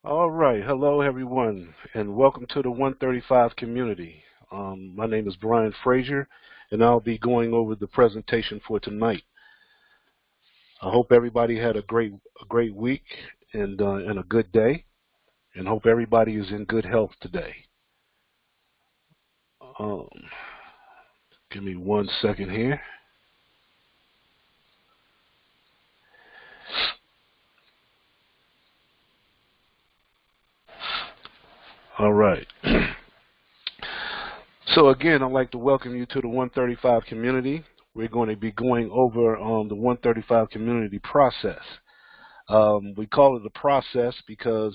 All right. Hello, everyone, and welcome to the 135 community. My name is Brian Frazier, and I'll be going over the presentation for tonight. I hope everybody had a great week and a good day, and hope everybody is in good health today. Um, Give me 1 second here. All right. So again, I'd like to welcome you to the 135 community. We're going to be going over the 135 community process. We call it a process because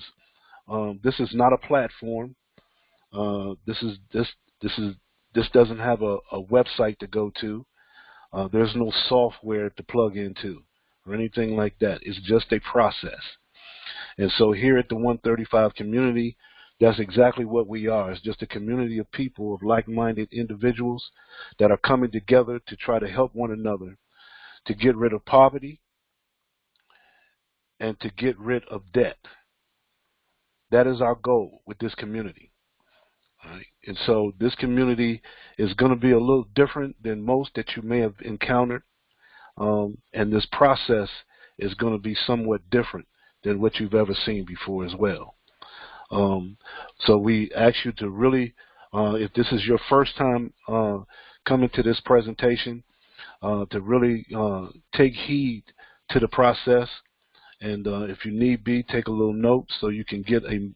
this is not a platform. This is this is this doesn't have a website to go to. There's no software to plug into or anything like that. It's just a process. And so here at the 135 community, that's exactly what we are. It's just a community of people, of like-minded individuals that are coming together to try to help one another to get rid of poverty and to get rid of debt. That is our goal with this community. Right? And so this community is going to be a little different than most that you may have encountered. And this process is going to be somewhat different than what you've ever seen before as well. So we ask you to really, if this is your first time coming to this presentation, to really take heed to the process. And if you need be, take a little note so you can get a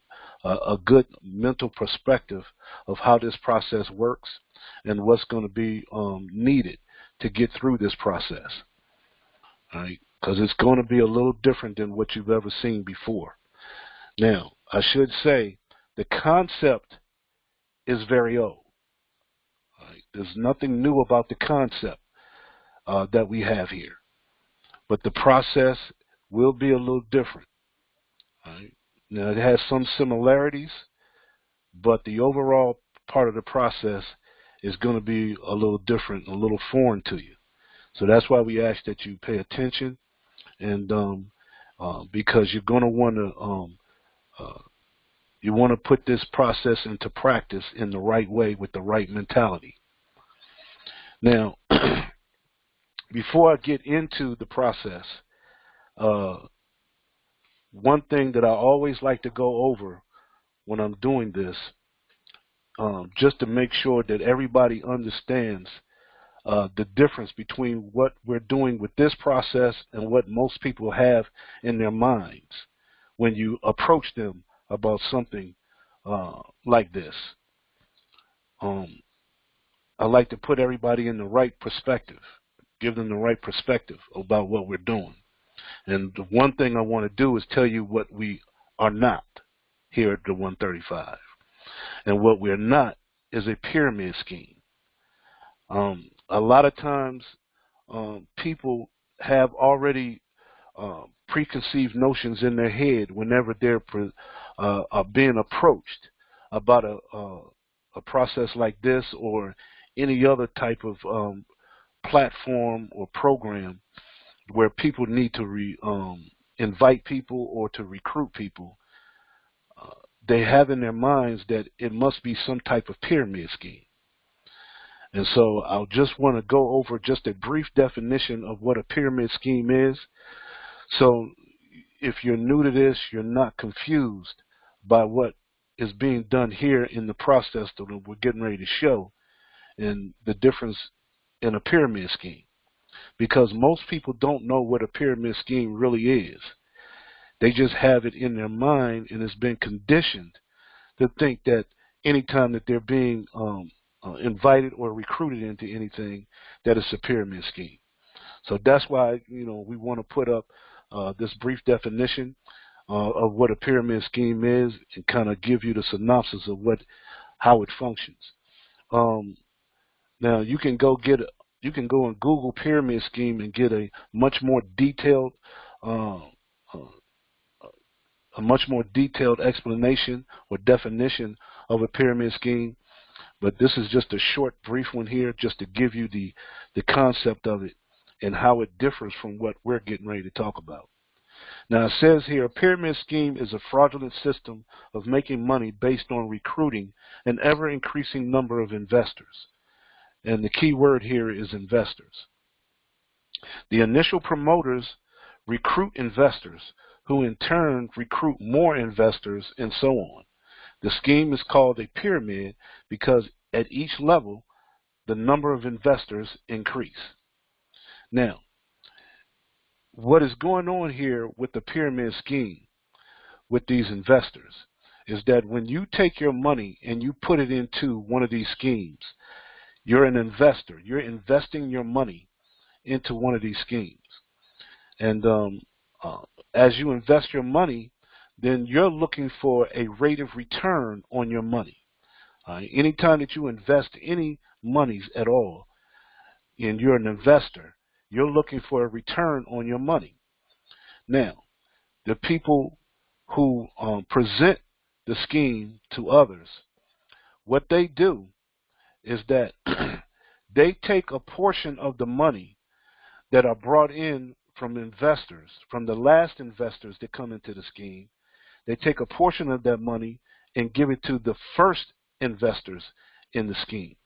good mental perspective of how this process works and what's going to be needed to get through this process. All right? Because it's going to be a little different than what you've ever seen before. Now, I should say the concept is very old. All right? There's nothing new about the concept that we have here. But the process will be a little different. All right? Now, it has some similarities, but the overall part of the process is going to be a little different, a little foreign to you. So that's why we ask that you pay attention, and because you're going to want to put this process into practice in the right way with the right mentality. Now, before I get into the process, one thing that I always like to go over when I'm doing this, just to make sure that everybody understands the difference between what we're doing with this process and what most people have in their minds when you approach them about something like this. I like to put everybody in the right perspective, give them the right perspective about what we're doing. And the one thing I want to do is tell you what we are not here at the 135. And what we're not is a pyramid scheme. A lot of times people have already preconceived notions in their head whenever they're being approached about a process like this or any other type of platform or program where people need to invite people or to recruit people. They have in their minds that it must be some type of pyramid scheme. And so I'll just want to go over just a brief definition of what a pyramid scheme is. So if you're new to this, you're not confused by what is being done here in the process that we're getting ready to show and the difference in a pyramid scheme. Because most people don't know what a pyramid scheme really is. They just have it in their mind and it's been conditioned to think that anytime that they're being invited or recruited into anything, that it's a pyramid scheme. So that's why we want to put up this brief definition of what a pyramid scheme is and kind of give you the synopsis of how it functions. Now you can go and Google pyramid scheme and get a much more detailed explanation or definition of a pyramid scheme. But this is just a short, brief one here just to give you the concept of it and how it differs from what we're getting ready to talk about. Now it says here, a pyramid scheme is a fraudulent system of making money based on recruiting an ever-increasing number of investors. And the key word here is investors. The initial promoters recruit investors, who in turn recruit more investors, and so on. The scheme is called a pyramid because at each level, the number of investors increase. Now, what is going on here with the pyramid scheme with these investors is that when you take your money and you put it into one of these schemes, you're an investor. You're investing your money into one of these schemes. And as you invest your money, then you're looking for a rate of return on your money. Anytime that you invest any monies at all, and you're an investor, you're looking for a return on your money. Now, the people who present the scheme to others, what they do is that they take a portion of the money that are brought in from investors, from the last investors that come into the scheme. They take a portion of that money and give it to the first investors in the scheme,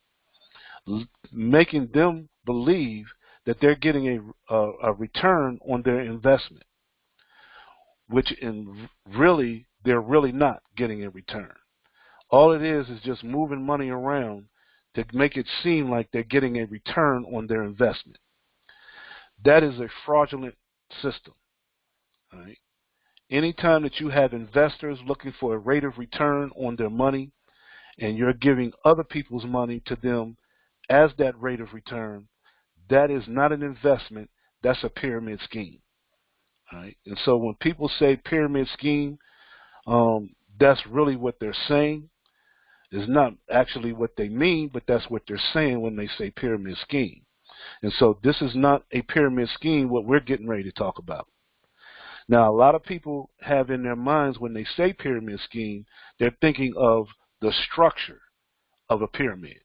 making them believe that they're getting a return on their investment, which they're really not getting a return. All it is just moving money around to make it seem like they're getting a return on their investment. That is a fraudulent system. All right? Anytime that you have investors looking for a rate of return on their money, and you're giving other people's money to them as that rate of return, that is not an investment. That's a pyramid scheme. All right? And so when people say pyramid scheme, that's really what they're saying. It's not actually what they mean, but that's what they're saying when they say pyramid scheme. And so this is not a pyramid scheme, what we're getting ready to talk about. Now, a lot of people have in their minds when they say pyramid scheme, they're thinking of the structure of a pyramid,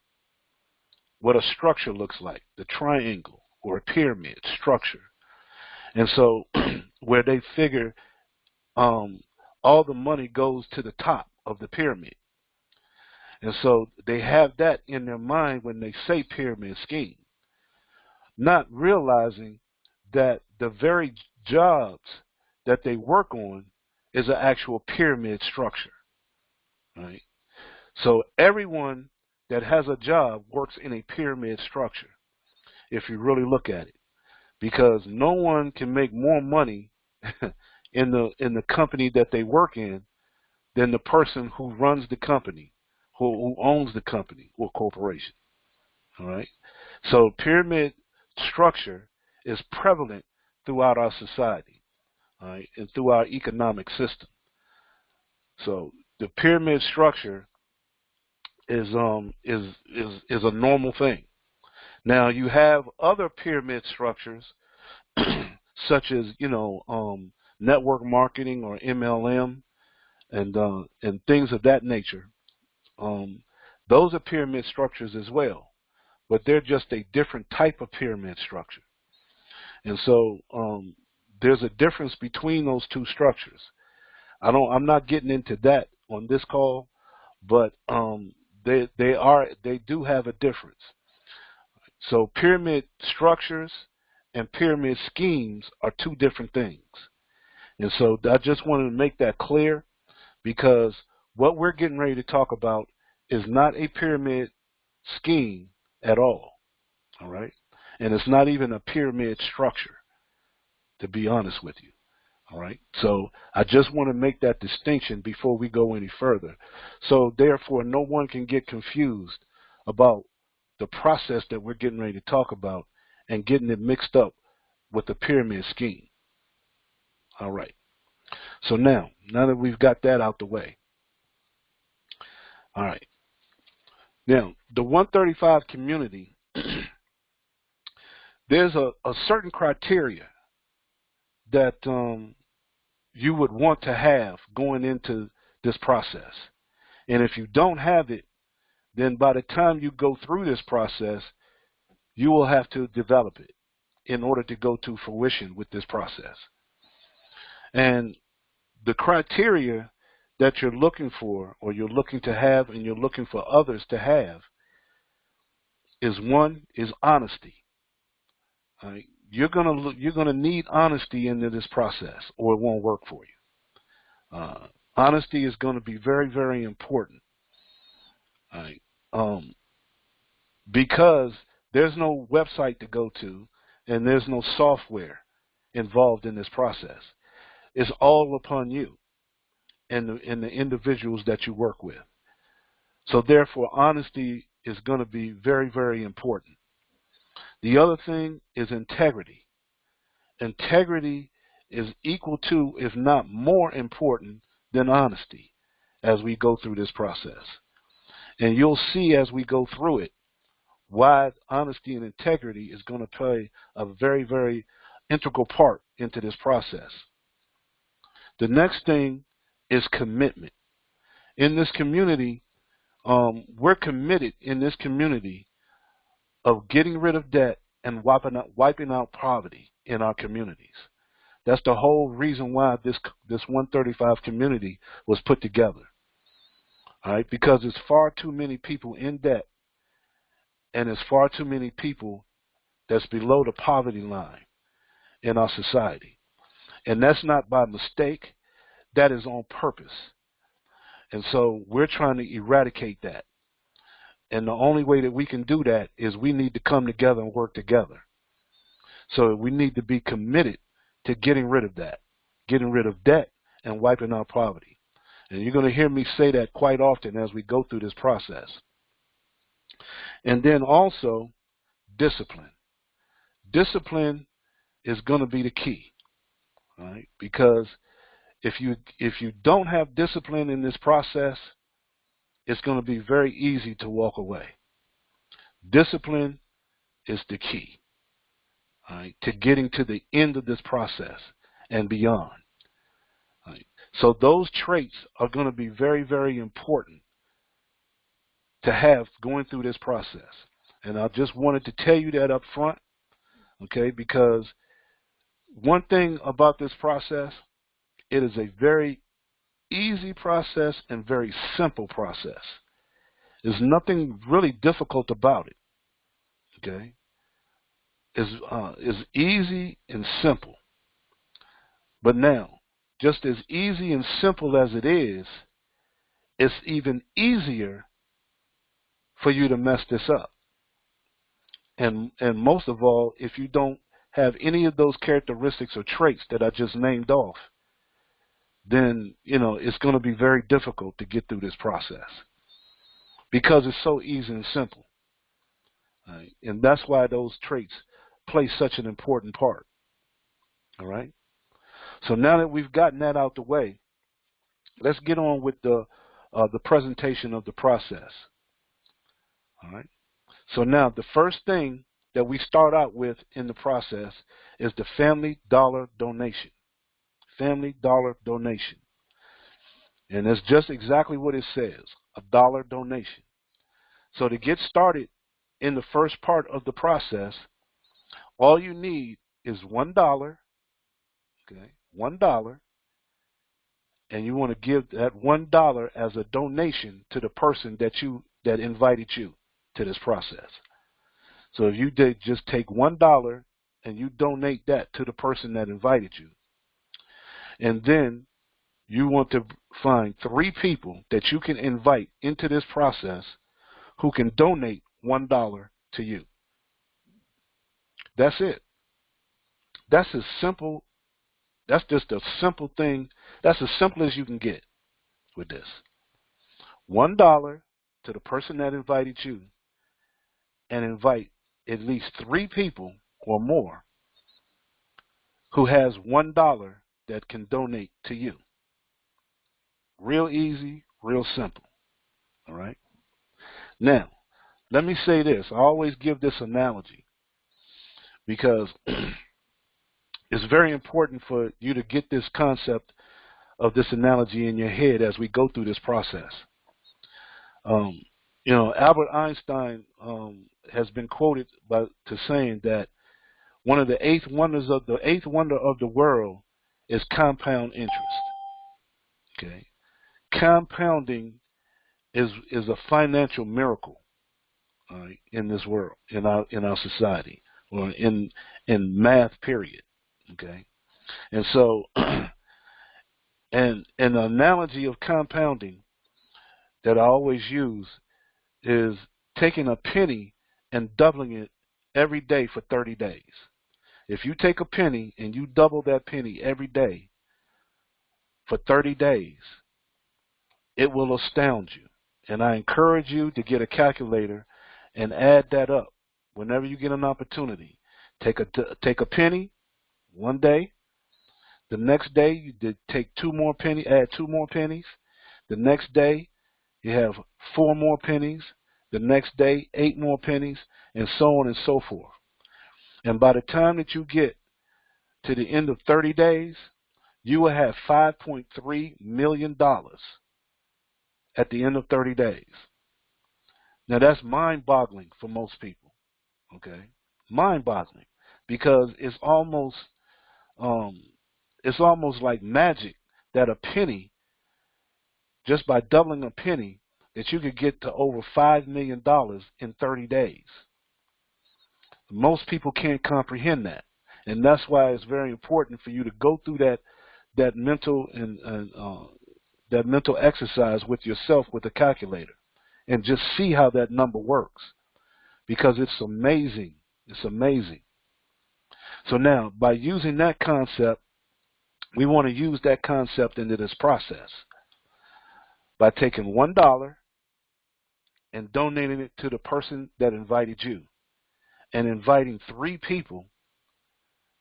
what a structure looks like, the triangle or a pyramid structure. And so where they figure all the money goes to the top of the pyramid. And so they have that in their mind when they say pyramid scheme, not realizing that the very jobs that they work on is an actual pyramid structure. Right? So everyone that has a job works in a pyramid structure, if you really look at it, because no one can make more money in the company that they work in than the person who runs the company, who owns the company or corporation. All right? So pyramid structure is prevalent throughout our society, all right, and through our economic system. So the pyramid structure is a normal thing. Now you have other pyramid structures, such as network marketing or MLM, and things of that nature. Those are pyramid structures as well, but they're just a different type of pyramid structure. And so there's a difference between those two structures. I'm not getting into that on this call, but they do have a difference. So pyramid structures and pyramid schemes are two different things. And so I just wanted to make that clear, because what we're getting ready to talk about is not a pyramid scheme at all. All right? And it's not even a pyramid structure, to be honest with you. All right? So I just want to make that distinction before we go any further. So therefore, no one can get confused about the process that we're getting ready to talk about and getting it mixed up with the pyramid scheme. All right. So now that we've got that out the way, all right. Now, the 135 community, there's a certain criteria that you would want to have going into this process. And if you don't have it, then by the time you go through this process, you will have to develop it in order to go to fruition with this process. And the criteria that you're looking for, or you're looking to have, and you're looking for others to have, is honesty. All right? You're gonna need honesty into this process, or it won't work for you. Honesty is going to be very, very important. All right? Because there's no website to go to, and there's no software involved in this process. It's all upon you and the individuals that you work with. So therefore, honesty is going to be very, very important. The other thing is integrity. Integrity is equal to, if not more important than honesty as we go through this process. And you'll see as we go through it why honesty and integrity is going to play a very, very integral part into this process. The next thing is commitment. In this community, we're committed in this community of getting rid of debt and wiping out poverty in our communities. That's the whole reason why this 135 community was put together. All right, because there's far too many people in debt, and there's far too many people that's below the poverty line in our society. And that's not by mistake, that is on purpose. And so we're trying to eradicate that. And the only way that we can do that is we need to come together and work together. So we need to be committed to getting rid of that, getting rid of debt and wiping out poverty. And you're going to hear me say that quite often as we go through this process. And then also discipline. Discipline is going to be the key, right? Because if you don't have discipline in this process, it's going to be very easy to walk away. Discipline is the key, right, to getting to the end of this process and beyond. Right? So those traits are going to be very, very important to have going through this process. And I just wanted to tell you that up front, okay, because one thing about this process, it is a very easy process and very simple process. There's nothing really difficult about it. Okay, it's easy and simple. But now, just as easy and simple as it is, it's even easier for you to mess this up. And most of all, if you don't have any of those characteristics or traits that I just named off, then, it's going to be very difficult to get through this process because it's so easy and simple. Right? And that's why those traits play such an important part. All right? So now that we've gotten that out the way, let's get on with the presentation of the process. All right? So now the first thing that we start out with in the process is the family dollar donation. Family dollar donation. And that's just exactly what it says, a dollar donation. So to get started in the first part of the process, all you need is $1, okay, $1, and you want to give that $1 as a donation to the person that invited you to this process. So if you did just take $1 and you donate that to the person that invited you, and then you want to find 3 people that you can invite into this process who can donate $1 to you. That's it. That's as simple. That's just a simple thing. That's as simple as you can get with this. $1 to the person that invited you, and invite at least 3 people or more who has $1 that can donate to you. Real easy, real simple. All right? Now, let me say this. I always give this analogy because it's very important for you to get this concept of this analogy in your head as we go through this process. Albert Einstein has been quoted to saying that one of the eighth wonder of the world is compound interest. Okay, compounding is a financial miracle in this world, in our society, or in math. Period. Okay, and so and an analogy of compounding that I always use is taking a penny and doubling it every day for 30 days. If you take a penny and you double that penny every day for 30 days, it will astound you. And I encourage you to get a calculator and add that up whenever you get an opportunity. Take a penny one day. The next day you take add 2 more pennies. The next day you have 4 more pennies. The next day 8 more pennies, and so on and so forth. And by the time that you get to the end of 30 days, you will have $5.3 million at the end of 30 days. Now that's mind-boggling for most people, okay? Mind-boggling, because it's almost like magic that a penny, just by doubling a penny, that you could get to over $5 million in 30 days. Most people can't comprehend that, and that's why it's very important for you to go through that mental that mental exercise with yourself with a calculator, and just see how that number works, because it's amazing. It's amazing. So now, by using that concept, we want to use that concept into this process by taking $1 and donating it to the person that invited you, and inviting 3 people,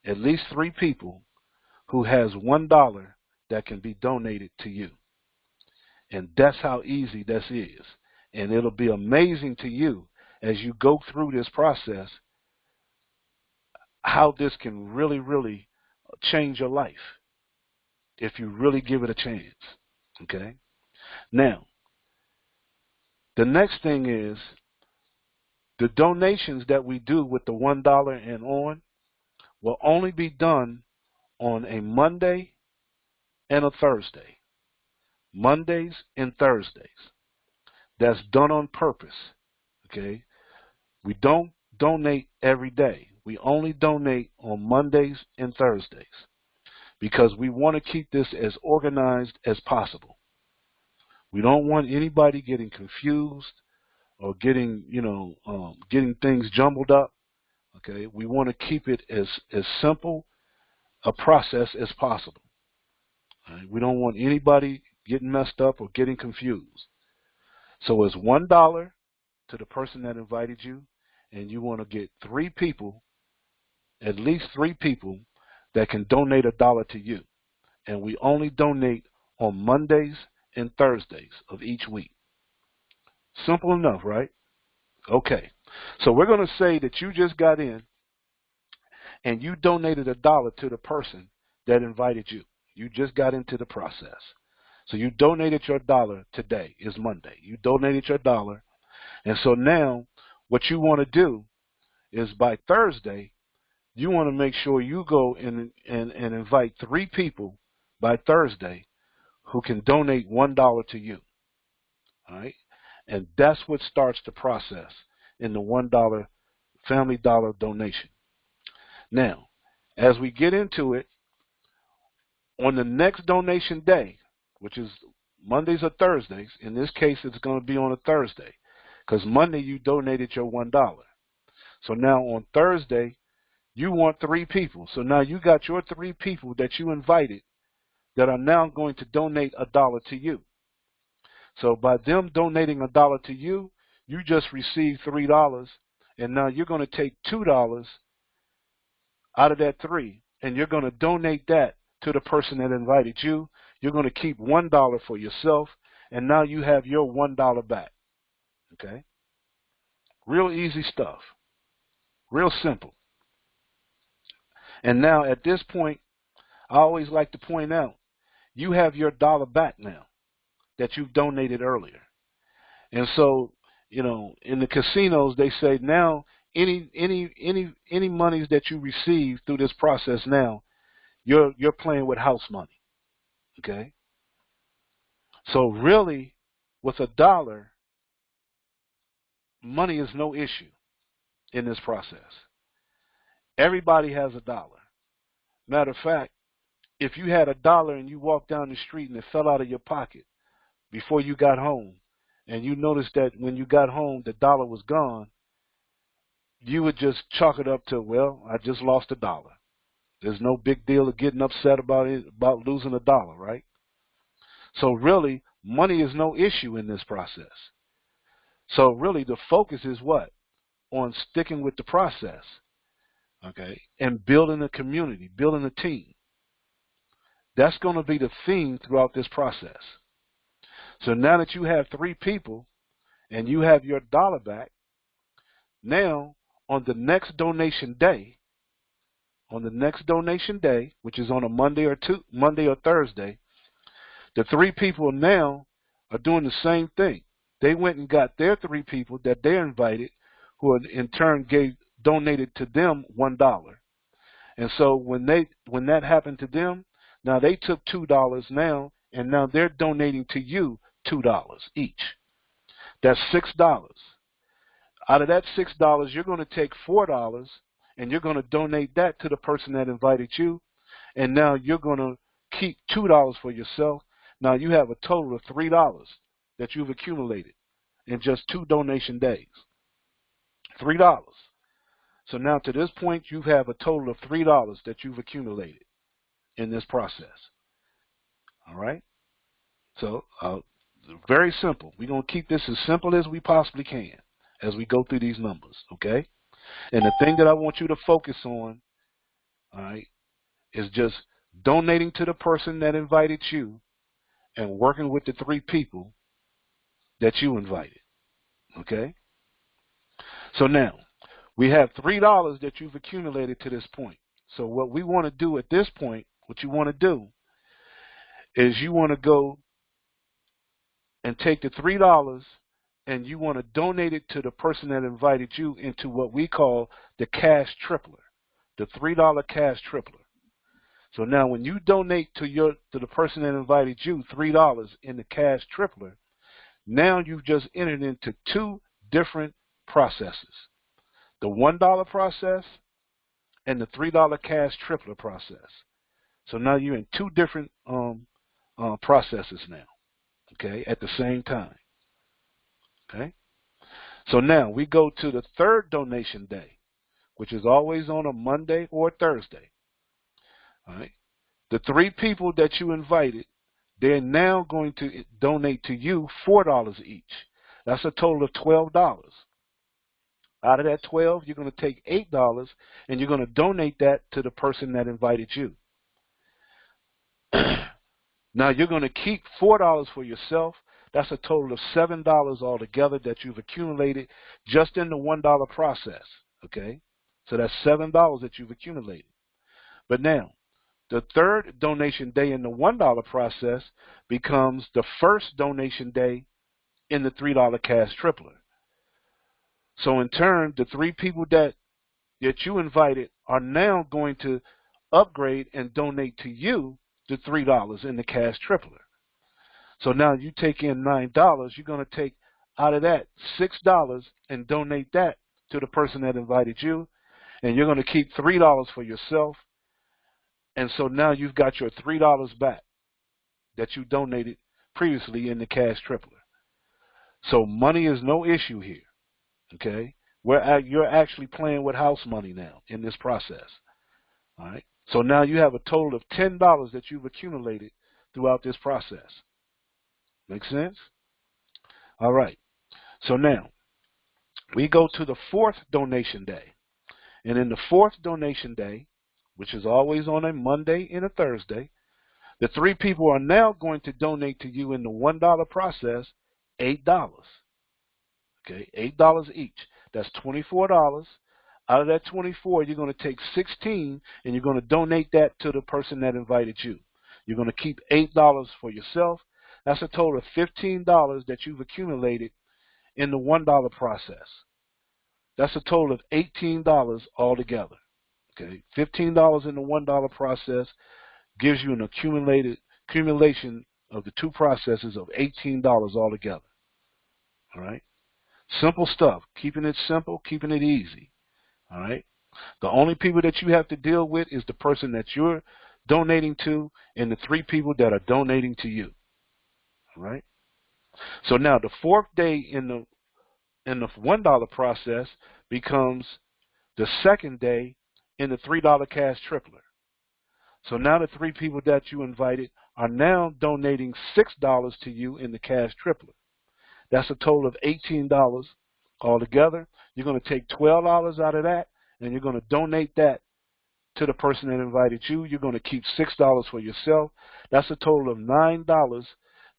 at least 3 people, who has $1 that can be donated to you. And that's how easy this is. And it'll be amazing to you as you go through this process how this can really, really change your life if you really give it a chance. Okay? Now, the next thing is the donations that we do with the $1 and on will only be done on a Monday and a Thursday. Mondays and Thursdays. That's done on purpose. Okay? We don't donate every day. We only donate on Mondays and Thursdays because we want to keep this as organized as possible. We don't want anybody getting confused or getting things jumbled up. Okay? We want to keep it as simple a process as possible. Right? We don't want anybody getting messed up or getting confused. So it's $1 to the person that invited you, and you want to get 3 people, at least 3 people, that can donate $1 to you. And we only donate on Mondays and Thursdays of each week. Simple enough, right? Okay. So we're going to say that you just got in and you donated $1 to the person that invited you. You just got into the process. So you donated your $1 today, is Monday. You donated your $1. And so now what you want to do is by Thursday, you want to make sure you go and invite 3 people by Thursday who can donate $1 to you. All right? And that's what starts the process in the $1 Family Dollar donation. Now, as we get into it, on the next donation day, which is Mondays or Thursdays, in this case it's going to be on a Thursday, because Monday you donated your $1. So now on Thursday, you want 3 people. So now you got your 3 people that you invited that are now going to donate $1 to you. So by them donating $1 to you, you just received $3, and now you're going to take $2 out of that 3, and you're going to donate that to the person that invited you. You're going to keep $1 for yourself, and now you have your $1 back. Okay? Real easy stuff. Real simple. And now at this point, I always like to point out, you have your $1 back now that you've donated earlier. And so, in the casinos, they say now any monies that you receive through this process now, you're playing with house money. Okay? So really, with $1, money is no issue in this process. Everybody has $1. Matter of fact, if you had $1 and you walked down the street and it fell out of your pocket before you got home, and you noticed that when you got home the dollar was gone, you would just chalk it up to, well, I just lost $1. There's no big deal of getting upset about it, about losing $1, right? So really, money is no issue in this process. So really, the focus is what? On sticking with the process, okay, and building a community, building a team. That's going to be the theme throughout this process. So now that you have 3 people and you have your $1 back, now on the next donation day, which is on a Monday or Thursday, the 3 people now are doing the same thing. They went and got their 3 people that they invited, who in turn donated to them $1. And so when that happened to them, now they took $2 now, and now they're donating to you $2 each. That's $6. Out of that $6, you're going to take $4 and you're going to donate that to the person that invited you, and now you're going to keep $2 for yourself. Now you have a total of $3 that you've accumulated in just 2 donation days. $3. So now to this point, you have a total of $3 that you've accumulated in this process. All right? So very simple. We're going to keep this as simple as we possibly can as we go through these numbers, okay? And the thing that I want you to focus on, all right, is just donating to the person that invited you and working with the 3 people that you invited, okay? So now, we have $3 that you've accumulated to this point. So what we want to do at this point, what you want to do is you want to go and take the $3 and you want to donate it to the person that invited you into what we call the cash tripler, the $3 cash tripler. So now when you donate to the person that invited you $3 in the cash tripler, now you've just entered into 2 different processes. The $1 process and the $3 cash tripler process. So now you're in 2 different processes now, okay, at the same time. Okay? So now we go to the 3rd donation day, which is always on a Monday or Thursday. All right? The 3 people that you invited, they're now going to donate to you $4 each. That's a total of $12. Out of that 12, you're going to take $8 and you're going to donate that to the person that invited you. Now you're going to keep $4 for yourself. That's a total of $7 altogether that you've accumulated just in the $1 process. Okay? So that's $7 that you've accumulated. But now, the 3rd donation day in the $1 process becomes the 1st donation day in the $3 cash tripler. So in turn, the 3 people that you invited are now going to upgrade and donate to you the $3 in the cash tripler. So now you take in $9, you're going to take out of that $6 and donate that to the person that invited you, and you're going to keep $3 for yourself. And so now you've got your $3 back that you donated previously in the cash tripler. So money is no issue here. Okay, you're actually playing with house money now in this process. All right. So now you have a total of $10 that you've accumulated throughout this process. Make sense? All right. So now we go to the 4th donation day, and in the 4th donation day, which is always on a Monday and a Thursday, the 3 people are now going to donate to you in the $1 process $8. Okay, $8 each. That's $24. Out of that 24, you're going to take 16 and you're going to donate that to the person that invited you. You're going to keep $8 for yourself. That's a total of $15 that you've accumulated in the $1 process. That's a total of $18 altogether. Okay, $15 in the $1 process gives you an accumulation of the two processes of $18 altogether. All right, simple stuff. Keeping it simple, keeping it easy. All right. The only people that you have to deal with is the person that you're donating to and the three people that are donating to you. All right. So now the fourth day in the $1 process becomes the second day in the $3 cash tripler. So now the three people that you invited are now donating $6 to you in the cash tripler. That's a total of $18 altogether. You're going to take $12 out of that, and you're going to donate that to the person that invited you. You're going to keep $6 for yourself. That's a total of $9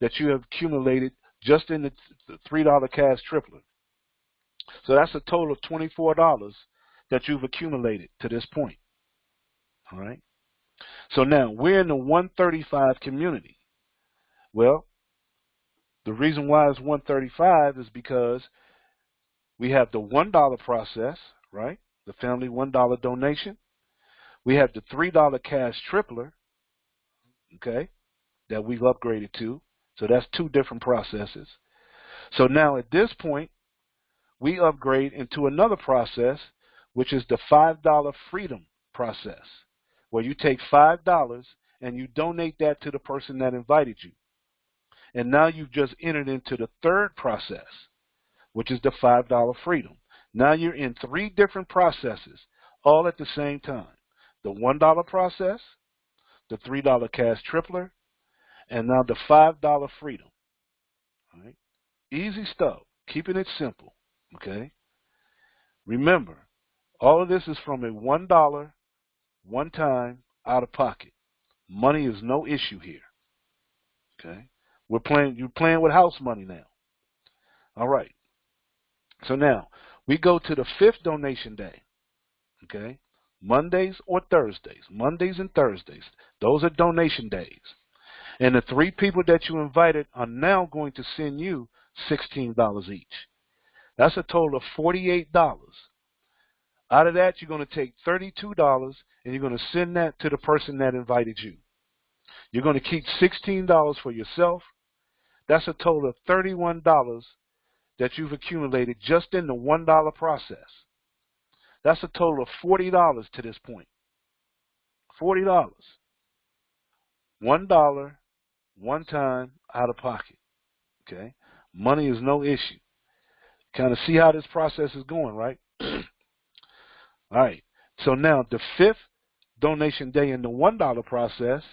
that you have accumulated just in the $3 cash tripler. So that's a total of $24 that you've accumulated to this point. All right. So now we're in the 135 community. Well, the reason why it's 135 is because we have the $1 process, right? The family $1 donation. We have the $3 cash tripler, okay, that we've upgraded to. So that's two different processes. So now at this point, we upgrade into another process, which is the $5 freedom process, where you take $5 and you donate that to the person that invited you. And now you've just entered into the third process, which is the $5 freedom. Now you're in three different processes, all at the same time. The $1 process, the $3 cash tripler, and now the $5 freedom. All right? Easy stuff, keeping it simple. Okay? Remember, all of this is from a $1, one time, out of pocket. Money is no issue here. Okay? You're playing with house money now. All right. So now we go to the fifth donation day. Okay? Mondays or Thursdays. Mondays and Thursdays. Those are donation days. And the three people that you invited are now going to send you $16 each. That's a total of $48. Out of that, you're going to take $32 and you're going to send that to the person that invited you. You're going to keep $16 for yourself. That's a total of $31 that you've accumulated just in the $1 process. That's a total of $40 to this point. $40. $1, one time, out of pocket. Okay? Money is no issue. Kind of see how this process is going, right? All right. So now the fifth donation day in the $1 process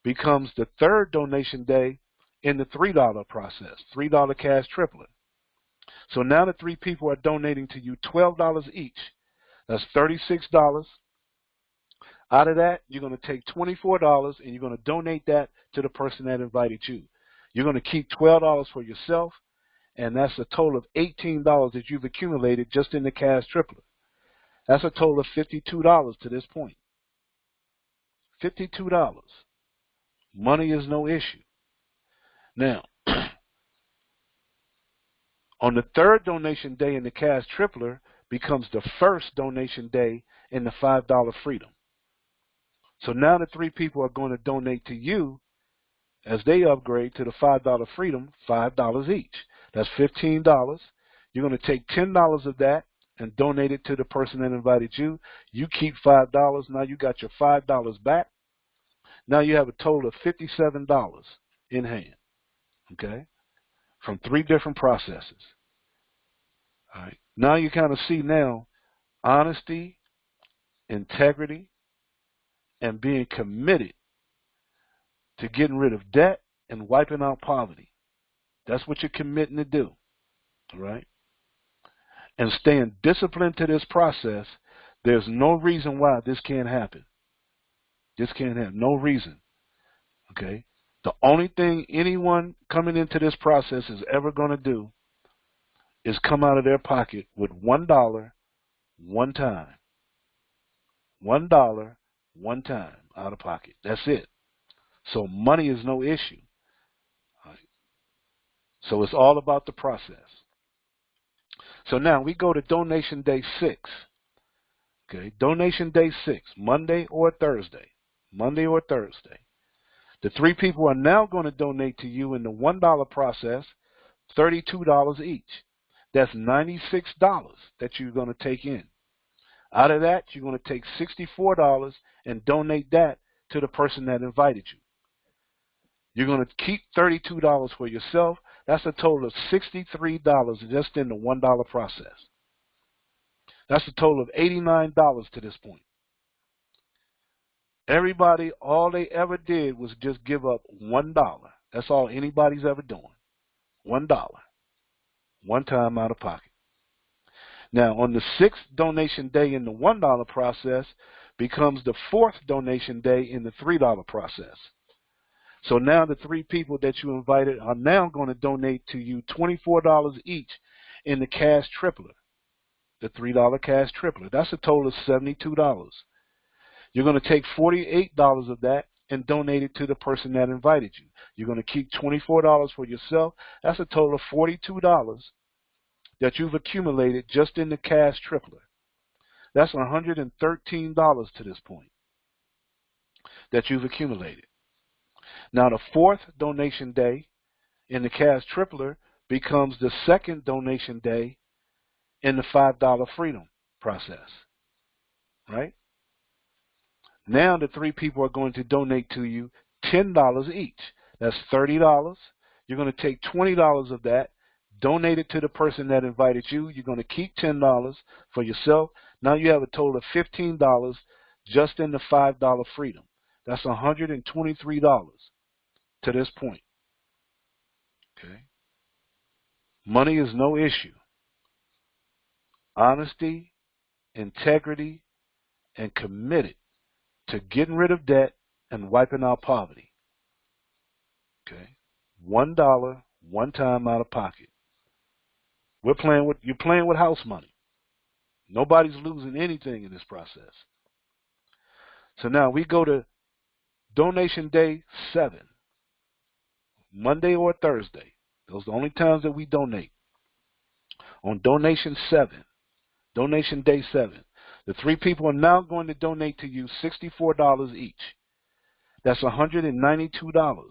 becomes the third donation day in the $3 process, $3 cash triplet. So now the three people are donating to you $12 each. That's $36. Out of that, you're going to take $24 and you're going to donate that to the person that invited you. You're going to keep $12 for yourself, and that's a total of $18 that you've accumulated just in the cash triplet. That's a total of $52 to this point. $52. Money is no issue. Now, on the third donation day in the cash tripler becomes the first donation day in the $5 freedom. So now the three people are going to donate to you as they upgrade to the $5 freedom, $5 each. That's $15. You're going to take $10 of that and donate it to the person that invited you. You keep $5. Now you got your $5 back. Now you have a total of $57 in hand, okay, from three different processes. All right. Now you kind of see now honesty, integrity, and being committed to getting rid of debt and wiping out poverty. That's what you're committing to do, all right? And staying disciplined to this process, there's no reason why this can't happen. This can't happen. No reason, okay? The only thing anyone coming into this process is ever going to do is come out of their pocket with $1 one time. $1 one time out of pocket. That's it. So money is no issue. All right. So it's all about the process. So now we go to donation day 6. Okay, donation day 6, Monday or Thursday. Monday or Thursday. The 3 people are now going to donate to you in the $1 process, $32 each. That's $96 that you're going to take in. Out of that, you're going to take $64 and donate that to the person that invited you. You're going to keep $32 for yourself. That's a total of $63 just in the $1 process. That's a total of $89 to this point. Everybody, all they ever did was just give up $1. That's all anybody's ever doing. $1. One time out of pocket. Now, on the 6th donation day in the $1 process becomes the 4th donation day in the $3 process. So now the 3 people that you invited are now going to donate to you $24 each in the cash tripler, the $3 cash tripler. That's a total of $72. You're going to take $48 of that and donate it to the person that invited you. You're going to keep $24 for yourself. That's a total of $42 that you've accumulated just in the cash tripler. That's $113 to this point that you've accumulated. Now the 4th donation day in the cash tripler becomes the 2nd donation day in the $5 freedom process, right? Now the 3 people are going to donate to you $10 each. That's $30. You're going to take $20 of that, donate it to the person that invited you. You're going to keep $10 for yourself. Now you have a total of $15 just in the $5 freedom. That's $123 to this point. Okay. Money is no issue. Honesty, integrity, and committed to getting rid of debt and wiping out poverty. Okay. $1, one time out of pocket. You're playing with house money. Nobody's losing anything in this process. So now we go to donation day 7, Monday or Thursday. Those are the only times that we donate. On donation 7, donation day 7, the 3 people are now going to donate to you $64 each. That's $192.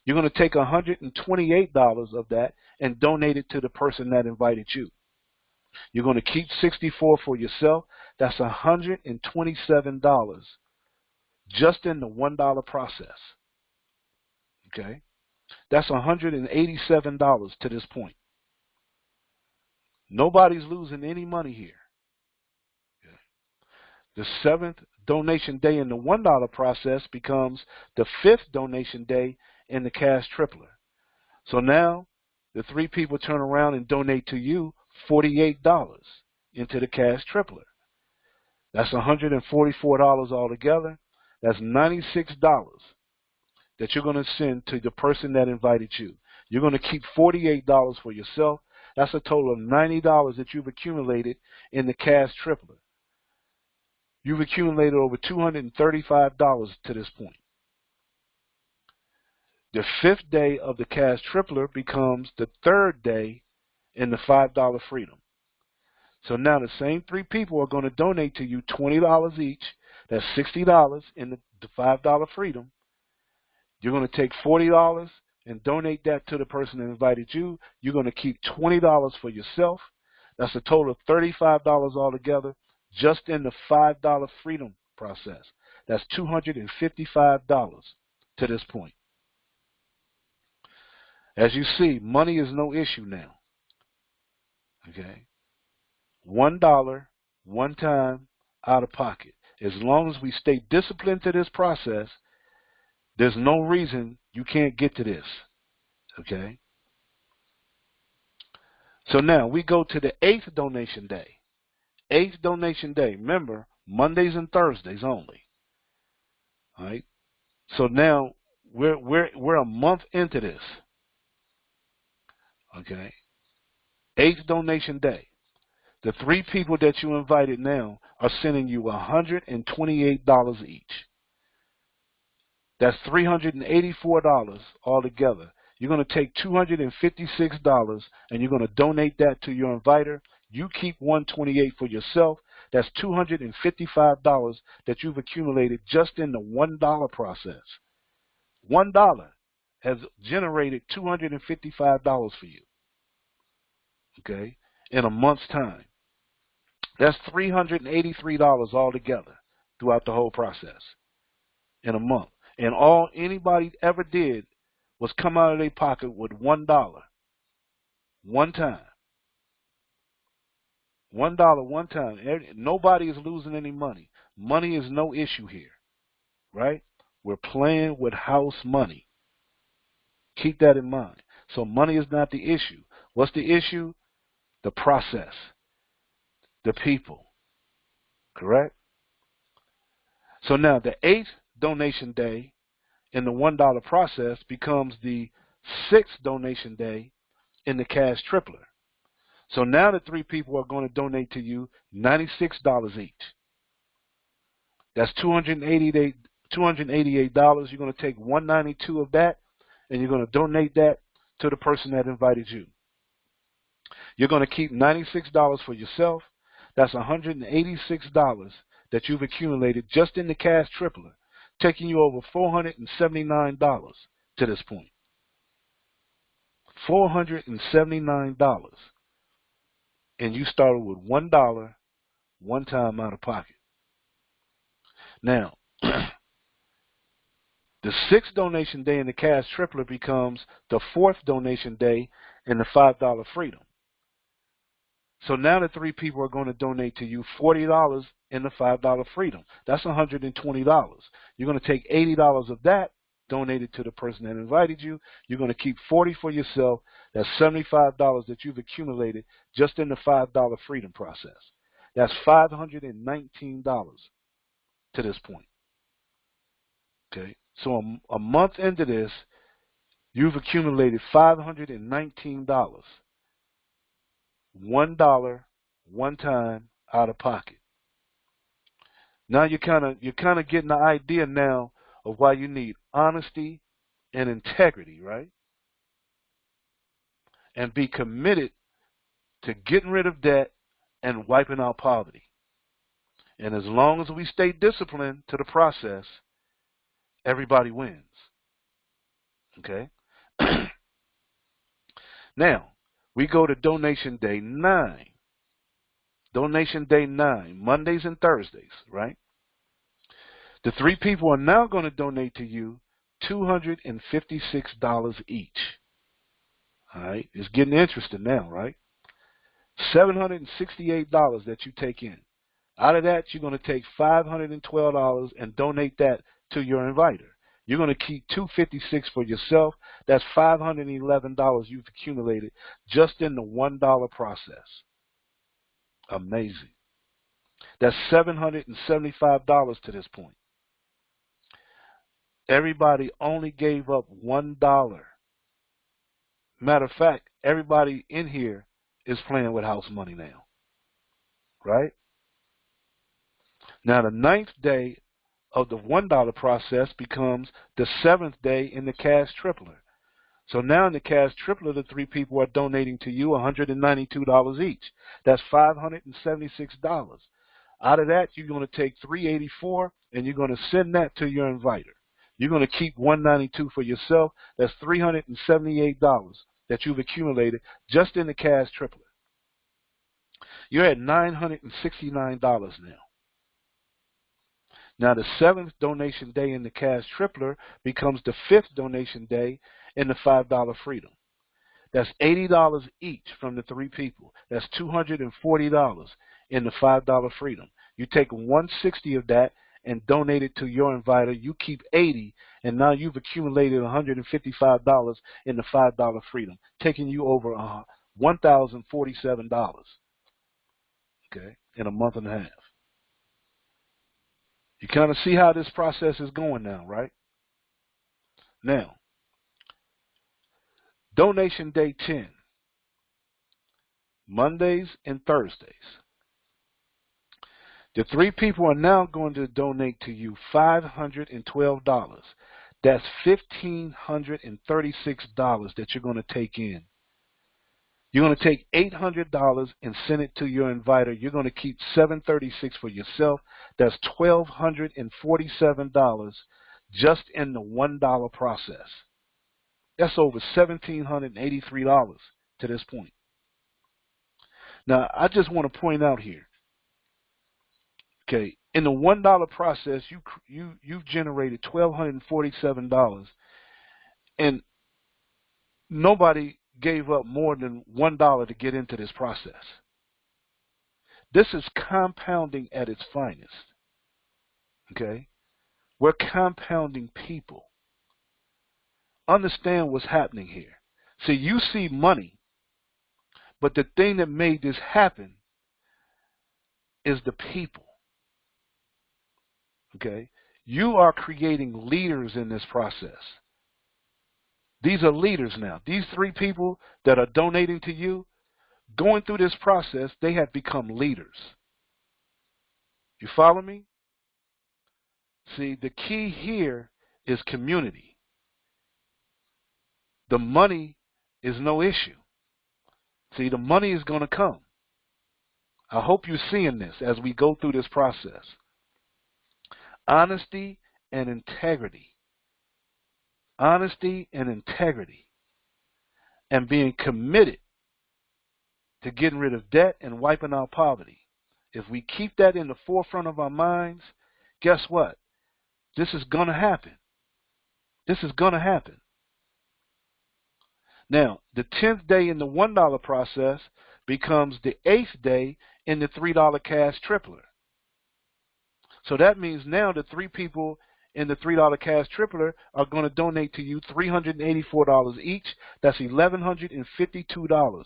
You're going to take $128 of that and donate it to the person that invited you. You're going to keep $64 for yourself. That's $127 just in the $1 process. Okay? That's $187 to this point. Nobody's losing any money here. Okay. The 7th donation day in the $1 process becomes the 5th donation day in the cash tripler. So now the 3 people turn around and donate to you $48 into the cash tripler. That's $144 altogether. That's $96 that you're going to send to the person that invited you. You're going to keep $48 for yourself. That's a total of $90 that you've accumulated in the cash tripler. You've accumulated over $235 to this point. The 5th day of the cash tripler becomes the 3rd day in the $5 freedom. So now the same 3 people are going to donate to you $20 each. That's $60 in the $5 freedom. You're going to take $40 and donate that to the person that invited you. You're going to keep $20 for yourself. That's a total of $35 altogether just in the $5 freedom process. That's $255 to this point. As you see, money is no issue now. Okay? $1, one time, out of pocket. As long as we stay disciplined to this process, there's no reason you can't get to this. Okay? So now we go to the 8th donation day. 8th donation day. Remember, Mondays and Thursdays only. All right? So now we're a month into this. Okay? 8th donation day. The 3 people that you invited now are sending you $128 each. That's $384 altogether. You're going to take $256 and you're going to donate that to your inviter. You keep $128 for yourself. That's $255 that you've accumulated just in the $1 process. $1 has generated $255 for you, okay, in a month's time. That's $383 altogether throughout the whole process in a month. And all anybody ever did was come out of their pocket with $1, one time. $1 one time. Nobody is losing any money. Money is no issue here, right? We're playing with house money. Keep that in mind. So money is not the issue. What's the issue? The process, the people, correct? So now the 8th donation day in the $1 process becomes the 6th donation day in the cash tripler. So now the 3 people are going to donate to you $96 each. That's $288. You're going to take $192 of that, and you're going to donate that to the person that invited you. You're going to keep $96 for yourself. That's $186 that you've accumulated just in the cash tripler, taking you over $479 to this point. $479. And you started with $1, one time out of pocket. Now, the 6th donation day in the cash tripler becomes the 4th donation day in the $5 freedom. So now the 3 people are going to donate to you $40 in the $5 freedom. That's $120. You're going to take $80 of that, donate it to the person that invited you. You're going to keep $40 for yourself. That's $75 that you've accumulated just in the $5 freedom process. That's $519 to this point. Okay, so a month into this, you've accumulated $519. $1, one time out of pocket. Now you're kind of getting the idea now of why you need honesty and integrity, right? And be committed to getting rid of debt and wiping out poverty. And as long as we stay disciplined to the process, everybody wins. Okay? Now, we go to donation day 9. Donation day 9, Mondays and Thursdays, right? The 3 people are now going to donate to you $256 each. All right? It's getting interesting now, right? $768 that you take in. Out of that, you're going to take $512 and donate that to your inviter. You're going to keep $256 for yourself. That's $511 you've accumulated just in the $1 process. Amazing. That's $775 to this point. Everybody only gave up $1. Matter of fact, everybody in here is playing with house money now. Right? Now the 9th day of the $1 process becomes the 7th day in the cash tripler. So now in the cash tripler, the 3 people are donating to you $192 each. That's $576. Out of that, you're going to take $384 and you're going to send that to your inviter. You're going to keep $192 for yourself. That's $378 that you've accumulated just in the cash tripler. You're at $969 now. Now the 7th donation day in the cash tripler becomes the 5th donation day in the $5 freedom. That's $80 each from the 3 people. That's $240 in the $5 freedom. You take $160 of that and donate it to your inviter. You keep $80, and now you've accumulated $155 in the $5 freedom, taking you over $1,047. Okay, in a month and a half. You kind of see how this process is going now, right? Now, donation day 10, Mondays and Thursdays. The 3 people are now going to donate to you $512. That's $1,536 that you're going to take in You're going to take $800 and send it to your inviter. You're going to keep $736 for yourself. That's $1,247 just in the $1 process. That's over $1,783 to this point. Now, I just want to point out here, okay, in the $1 process, you've generated $1,247, and nobody gave up more than $1 to get into this process. This is compounding at its finest. Okay? We're compounding people. Understand what's happening here. See, you see money, but the thing that made this happen is the people. Okay? You are creating leaders in this process. These are leaders now. These 3 people that are donating to you, going through this process, they have become leaders. You follow me? See, the key here is community. The money is no issue. See, the money is going to come. I hope you're seeing this as we go through this process. Honesty and integrity. Honesty and integrity. And being committed to getting rid of debt and wiping out poverty. If we keep that in the forefront of our minds, guess what? This is going to happen. This is going to happen. Now, the 10th day in the $1 process becomes the 8th day in the $3 cash tripler. So that means now the 3 people in the $3 cash tripler are going to donate to you $384 each. That's $1,152.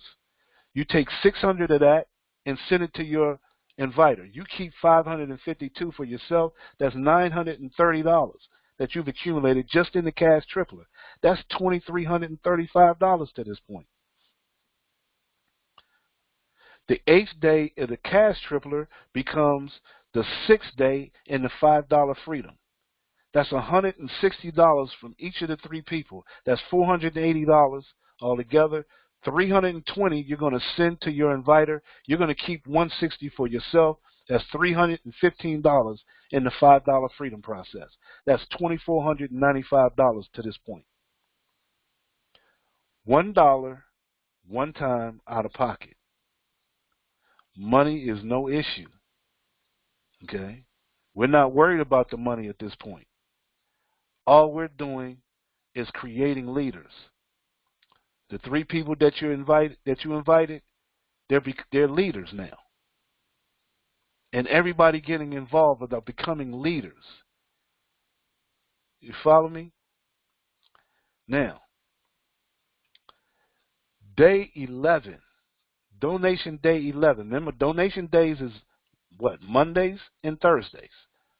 You take $600 of that and send it to your inviter. You keep $552 for yourself. That's $930 that you've accumulated just in the cash tripler. That's $2,335 to this point. The 8th day of the cash tripler becomes the 6th day in the $5 freedom. That's $160 from each of the 3 people. That's $480 altogether. $320 you're going to send to your inviter. You're going to keep $160 for yourself. That's $315 in the $5 freedom process. That's $2,495 to this point. $1, one time out of pocket. Money is no issue. Okay? We're not worried about the money at this point. All we're doing is creating leaders. The 3 people that you invited, they're leaders now. And everybody getting involved about becoming leaders. You follow me? Now, day 11, donation day 11. Remember, donation days is what? Mondays and Thursdays.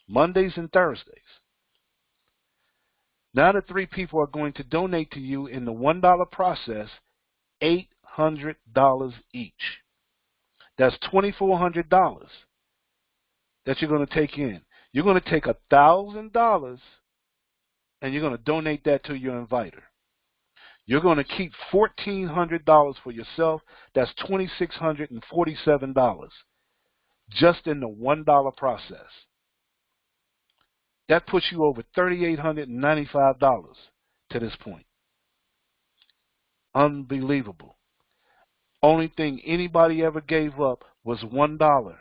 Mondays and Thursdays. Now the 3 people are going to donate to you in the $1 process $800 each. That's $2,400 that you're going to take in. You're going to take $1,000 and you're going to donate that to your inviter. You're going to keep $1,400 for yourself. That's $2,647 just in the $1 process. That puts you over $3,895 to this point. Unbelievable. Only thing anybody ever gave up was $1.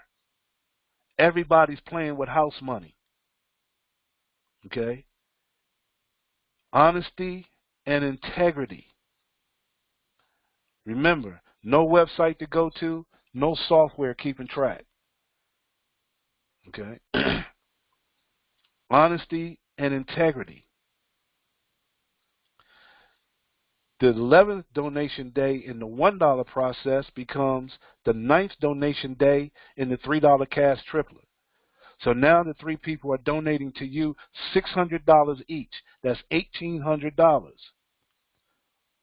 Everybody's playing with house money. Okay? Honesty and integrity. Remember, no website to go to, no software keeping track. Okay? Honesty and integrity. The 11th donation day in the $1 process becomes the 9th donation day in the $3 cash tripler. So now the 3 people are donating to you $600 each. That's $1,800.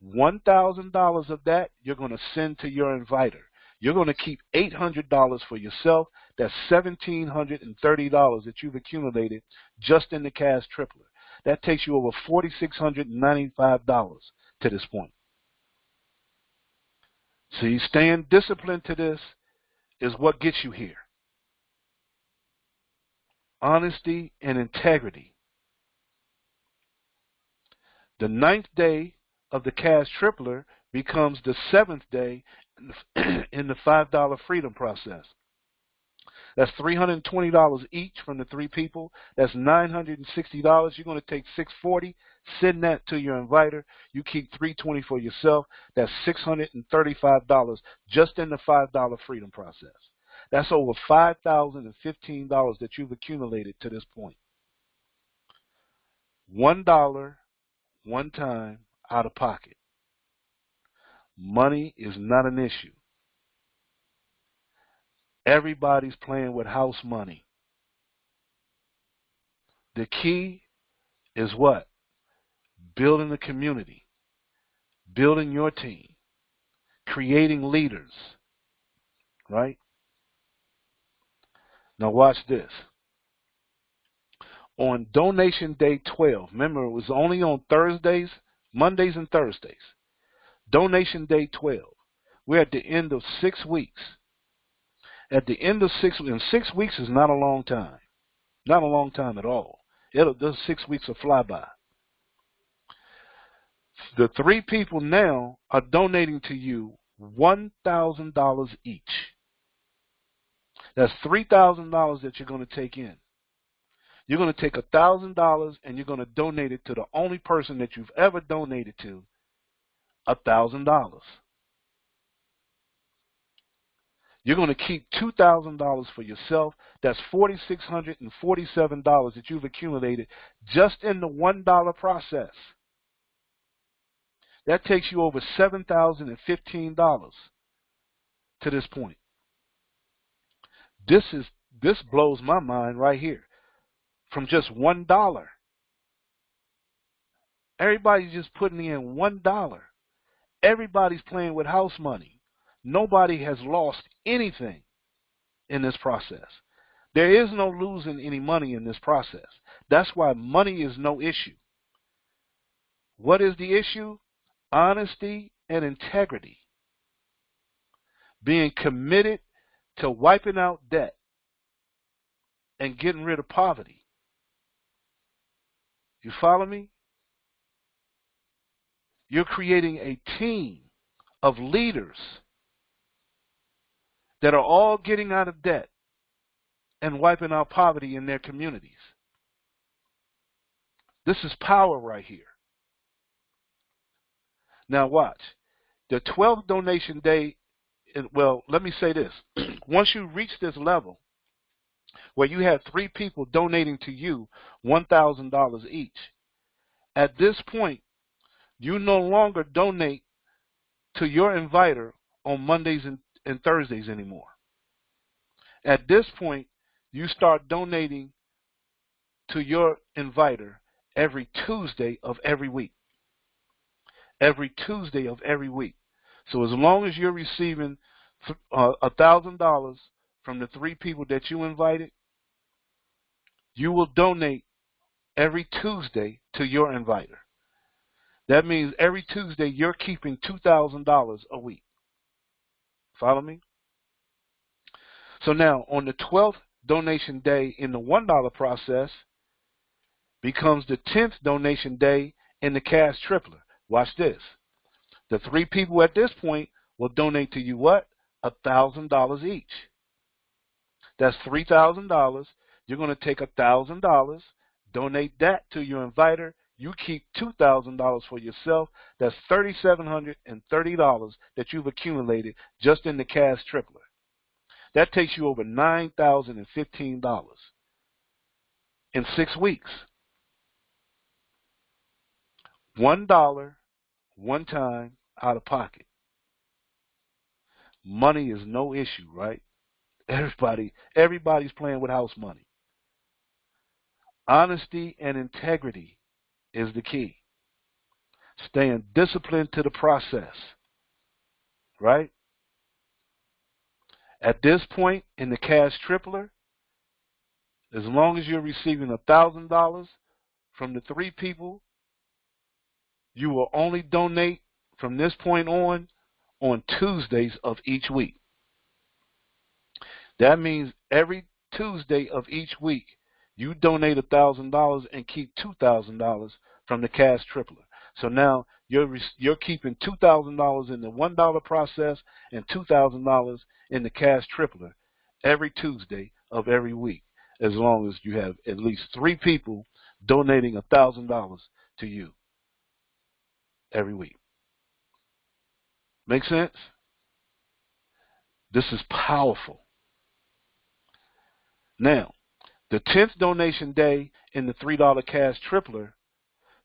$1,000 of that you're going to send to your inviter. You're going to keep $800 for yourself. That's $1,730 that you've accumulated just in the cash tripler. That takes you over $4,695 to this point. See, staying disciplined to this is what gets you here. Honesty and integrity. The 9th day of the cash tripler becomes the 7th day in the $5 freedom process. That's $320 each from the 3 people. That's $960. You're going to take $640, send that to your inviter. You keep $320 for yourself. That's $635 just in the $5 freedom process. That's over $5,015 that you've accumulated to this point. $1, one time, out of pocket. Money is not an issue. Everybody's playing with house money. The key is what? Building a community, building your team, creating leaders, right? Now watch this. On donation day 12, remember it was only on Thursdays, Mondays and Thursdays. Donation day 12. We're at the end of 6 weeks. At the end of 6 weeks, and 6 weeks is not a long time. Not a long time at all. Those 6 weeks will fly by. The 3 people now are donating to you $1,000 each. That's $3,000 that you're going to take in. You're going to take $1,000 and you're going to donate it to the only person that you've ever donated to, $1,000. You're going to keep $2,000 for yourself. That's $4,647 that you've accumulated just in the $1 process. That takes you over $7,015 to this point. This blows my mind right here. From just $1. Everybody's just putting in $1. Everybody's playing with house money. Nobody has lost anything in this process. There is no losing any money in this process. That's why money is no issue. What is the issue? Honesty and integrity. Being committed to wiping out debt and getting rid of poverty. You follow me? You're creating a team of leaders that are all getting out of debt and wiping out poverty in their communities. This is power right here. Now watch. The 12th donation day, well, let me say this. Once you reach this level where you have 3 people donating to you $1,000 each, at this point, you no longer donate to your inviter on Mondays and Thursdays anymore. At this point, you start donating to your inviter every Tuesday of every week. Every Tuesday of every week. So as long as you're receiving $1,000 from the 3 people that you invited, you will donate every Tuesday to your inviter. That means every Tuesday you're keeping $2,000 a week. Follow me? So now on the 12th donation day in the $1 process becomes the 10th donation day in the cash tripler. Watch this. The 3 people at this point will donate to you what? $1,000 each. That's $3,000. You're going to take $1,000, donate that to your inviter. You keep $2,000 for yourself. That's $3,730 that you've accumulated just in the cash tripler. That takes you over $9,015 in 6 weeks. $1, one time, out of pocket. Money is no issue, right? Everybody's playing with house money. Honesty and integrity is the key. Staying disciplined to the process, right? At this point in the cash tripler, as long as you're receiving $1,000 from the 3 people, you will only donate from this point on on Tuesdays of each week. That means every Tuesday of each week, you donate $1,000 and keep $2,000 from the cash tripler. So now you're keeping $2,000 in the $1 process and $2,000 in the cash tripler every Tuesday of every week, as long as you have at least 3 people donating $1,000 to you every week. Make sense? This is powerful. Now, the 10th donation day in the $3 cash tripler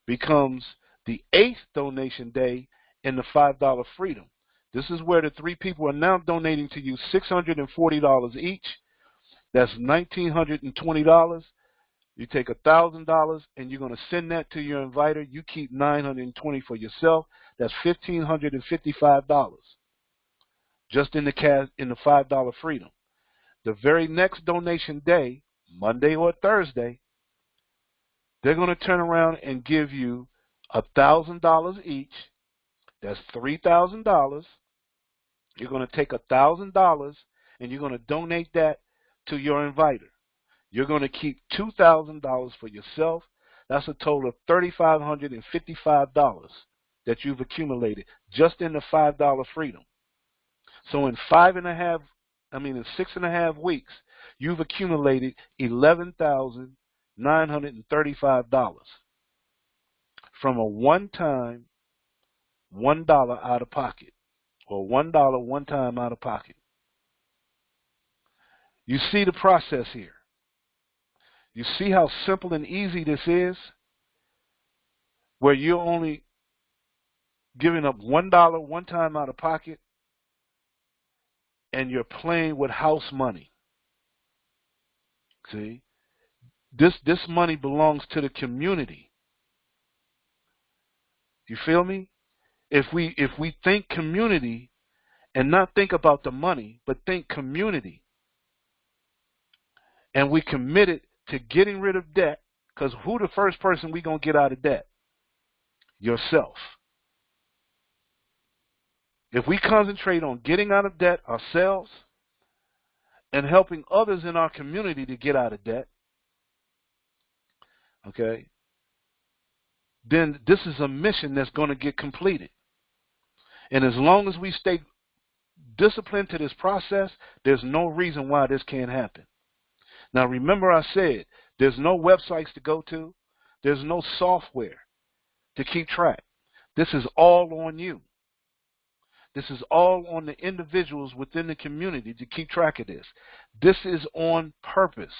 becomes the 8th donation day in the $5 freedom. This is where the 3 people are now donating to you $640 each. That's $1,920. You take $1,000 and you're going to send that to your inviter. You keep $920 for yourself. That's $1,555 just in the cash in the $5 freedom. The very next donation day, Monday or Thursday, they're going to turn around and give you $1,000 each. That's $3,000. You're going to take $1,000 and you're going to donate that to your inviter. You're going to keep $2,000 for yourself. That's a total of $3,555 that you've accumulated just in the $5 freedom. So in 6.5 weeks, you've accumulated $11,935 from a one-time $1 out of pocket, or $1 one time out of pocket. You see the process here. You see how simple and easy this is, where you're only giving up $1 one time out of pocket, and you're playing with house money. See? This money belongs to the community. You feel me? If we think community and not think about the money, but think community, and we committed to getting rid of debt, because who the first person we going to get out of debt? Yourself. If we concentrate on getting out of debt ourselves and helping others in our community to get out of debt, okay, then this is a mission that's going to get completed. And as long as we stay disciplined to this process, there's no reason why this can't happen. Now remember, I said there's no websites to go to. There's no software to keep track. This is all on you. This is all on the individuals within the community to keep track of this. This is on purpose.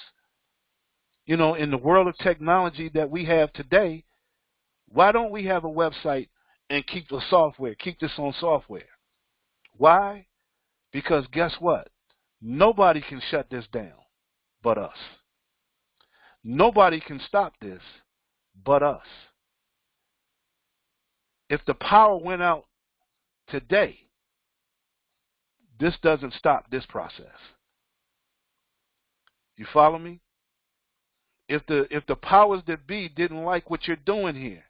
You know, in the world of technology that we have today, why don't we have a website and keep the software, keep this on software? Why? Because guess what? Nobody can shut this down but us. Nobody can stop this but us. If the power went out today, this doesn't stop this process. You follow me? If the powers that be didn't like what you're doing here,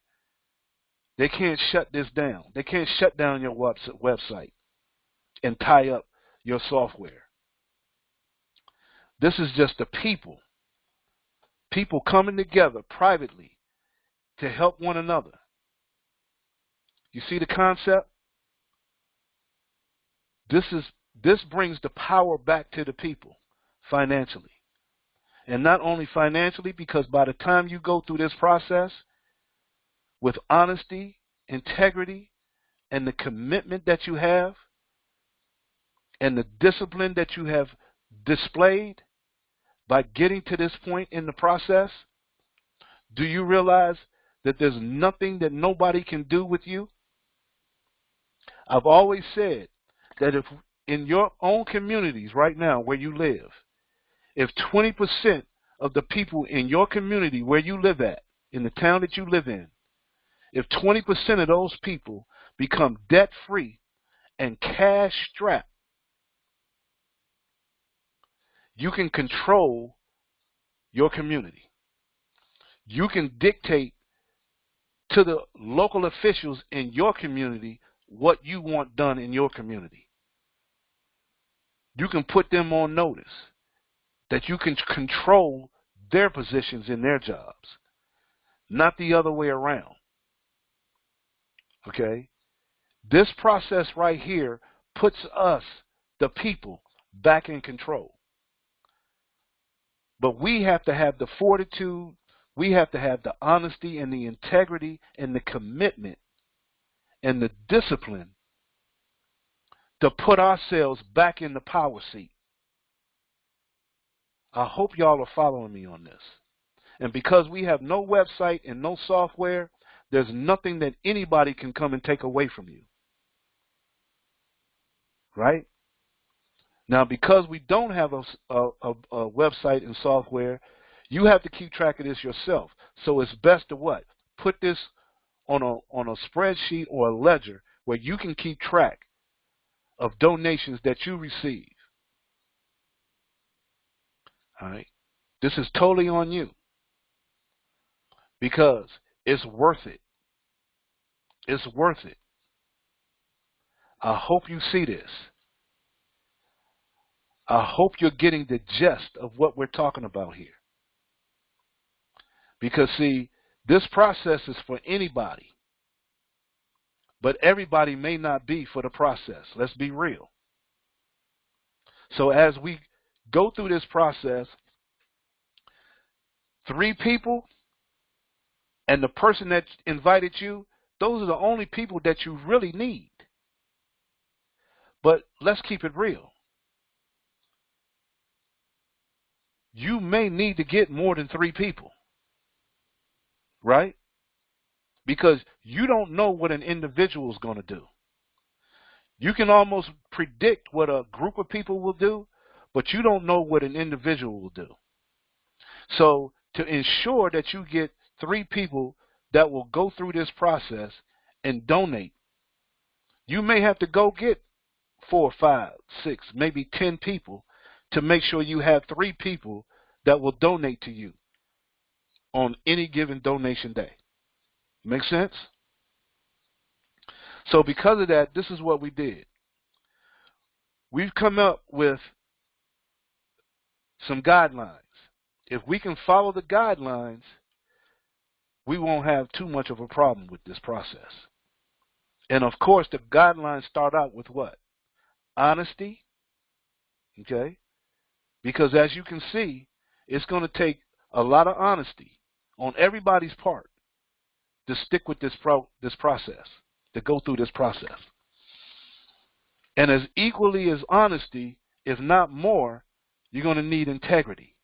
they can't shut this down. They can't shut down your website and tie up your software. This is just the people coming together privately to help one another. You see the concept? This brings the power back to the people financially. And not only financially, because by the time you go through this process with honesty, integrity, and the commitment that you have, and the discipline that you have displayed by getting to this point in the process, do you realize that there's nothing that nobody can do with you? I've always said that if in your own communities right now where you live, if 20% of the people in your community where you live at, in the town that you live in, if 20% of those people become debt-free and cash-strapped, you can control your community. You can dictate to the local officials in your community what you want done in your community. You can put them on notice that you can control their positions in their jobs, not the other way around. Okay? This process right here puts us, the people, back in control. But we have to have the fortitude, we have to have the honesty and the integrity and the commitment and the discipline to put ourselves back in the power seat. I hope y'all are following me on this. And because we have no website and no software, there's nothing that anybody can come and take away from you. Right? Now, because we don't have a website and software, you have to keep track of this yourself. So it's best to what? Put this on a spreadsheet or a ledger where you can keep track of donations that you receive. All right? This is totally on you because it's worth it. It's worth it. I hope you see this. I hope you're getting the gist of what we're talking about here. Because, see, this process is for anybody. But everybody may not be for the process. Let's be real. So as we go through this process, 3 people and the person that invited you, those are the only people that you really need. But let's keep it real. You may need to get more than 3 people, right? Because you don't know what an individual is going to do. You can almost predict what a group of people will do, but you don't know what an individual will do. So to ensure that you get 3 people that will go through this process and donate, you may have to go get 4, 5, 6, maybe 10 people to make sure you have 3 people that will donate to you on any given donation day. Make sense? So because of that, this is what we did. We've come up with some guidelines. If we can follow the guidelines, we won't have too much of a problem with this process. And of course, the guidelines start out with what? Honesty. Okay? Because as you can see, it's going to take a lot of honesty on everybody's part to stick with this process, to go through this process. And as equally as honesty, if not more, you're going to need integrity,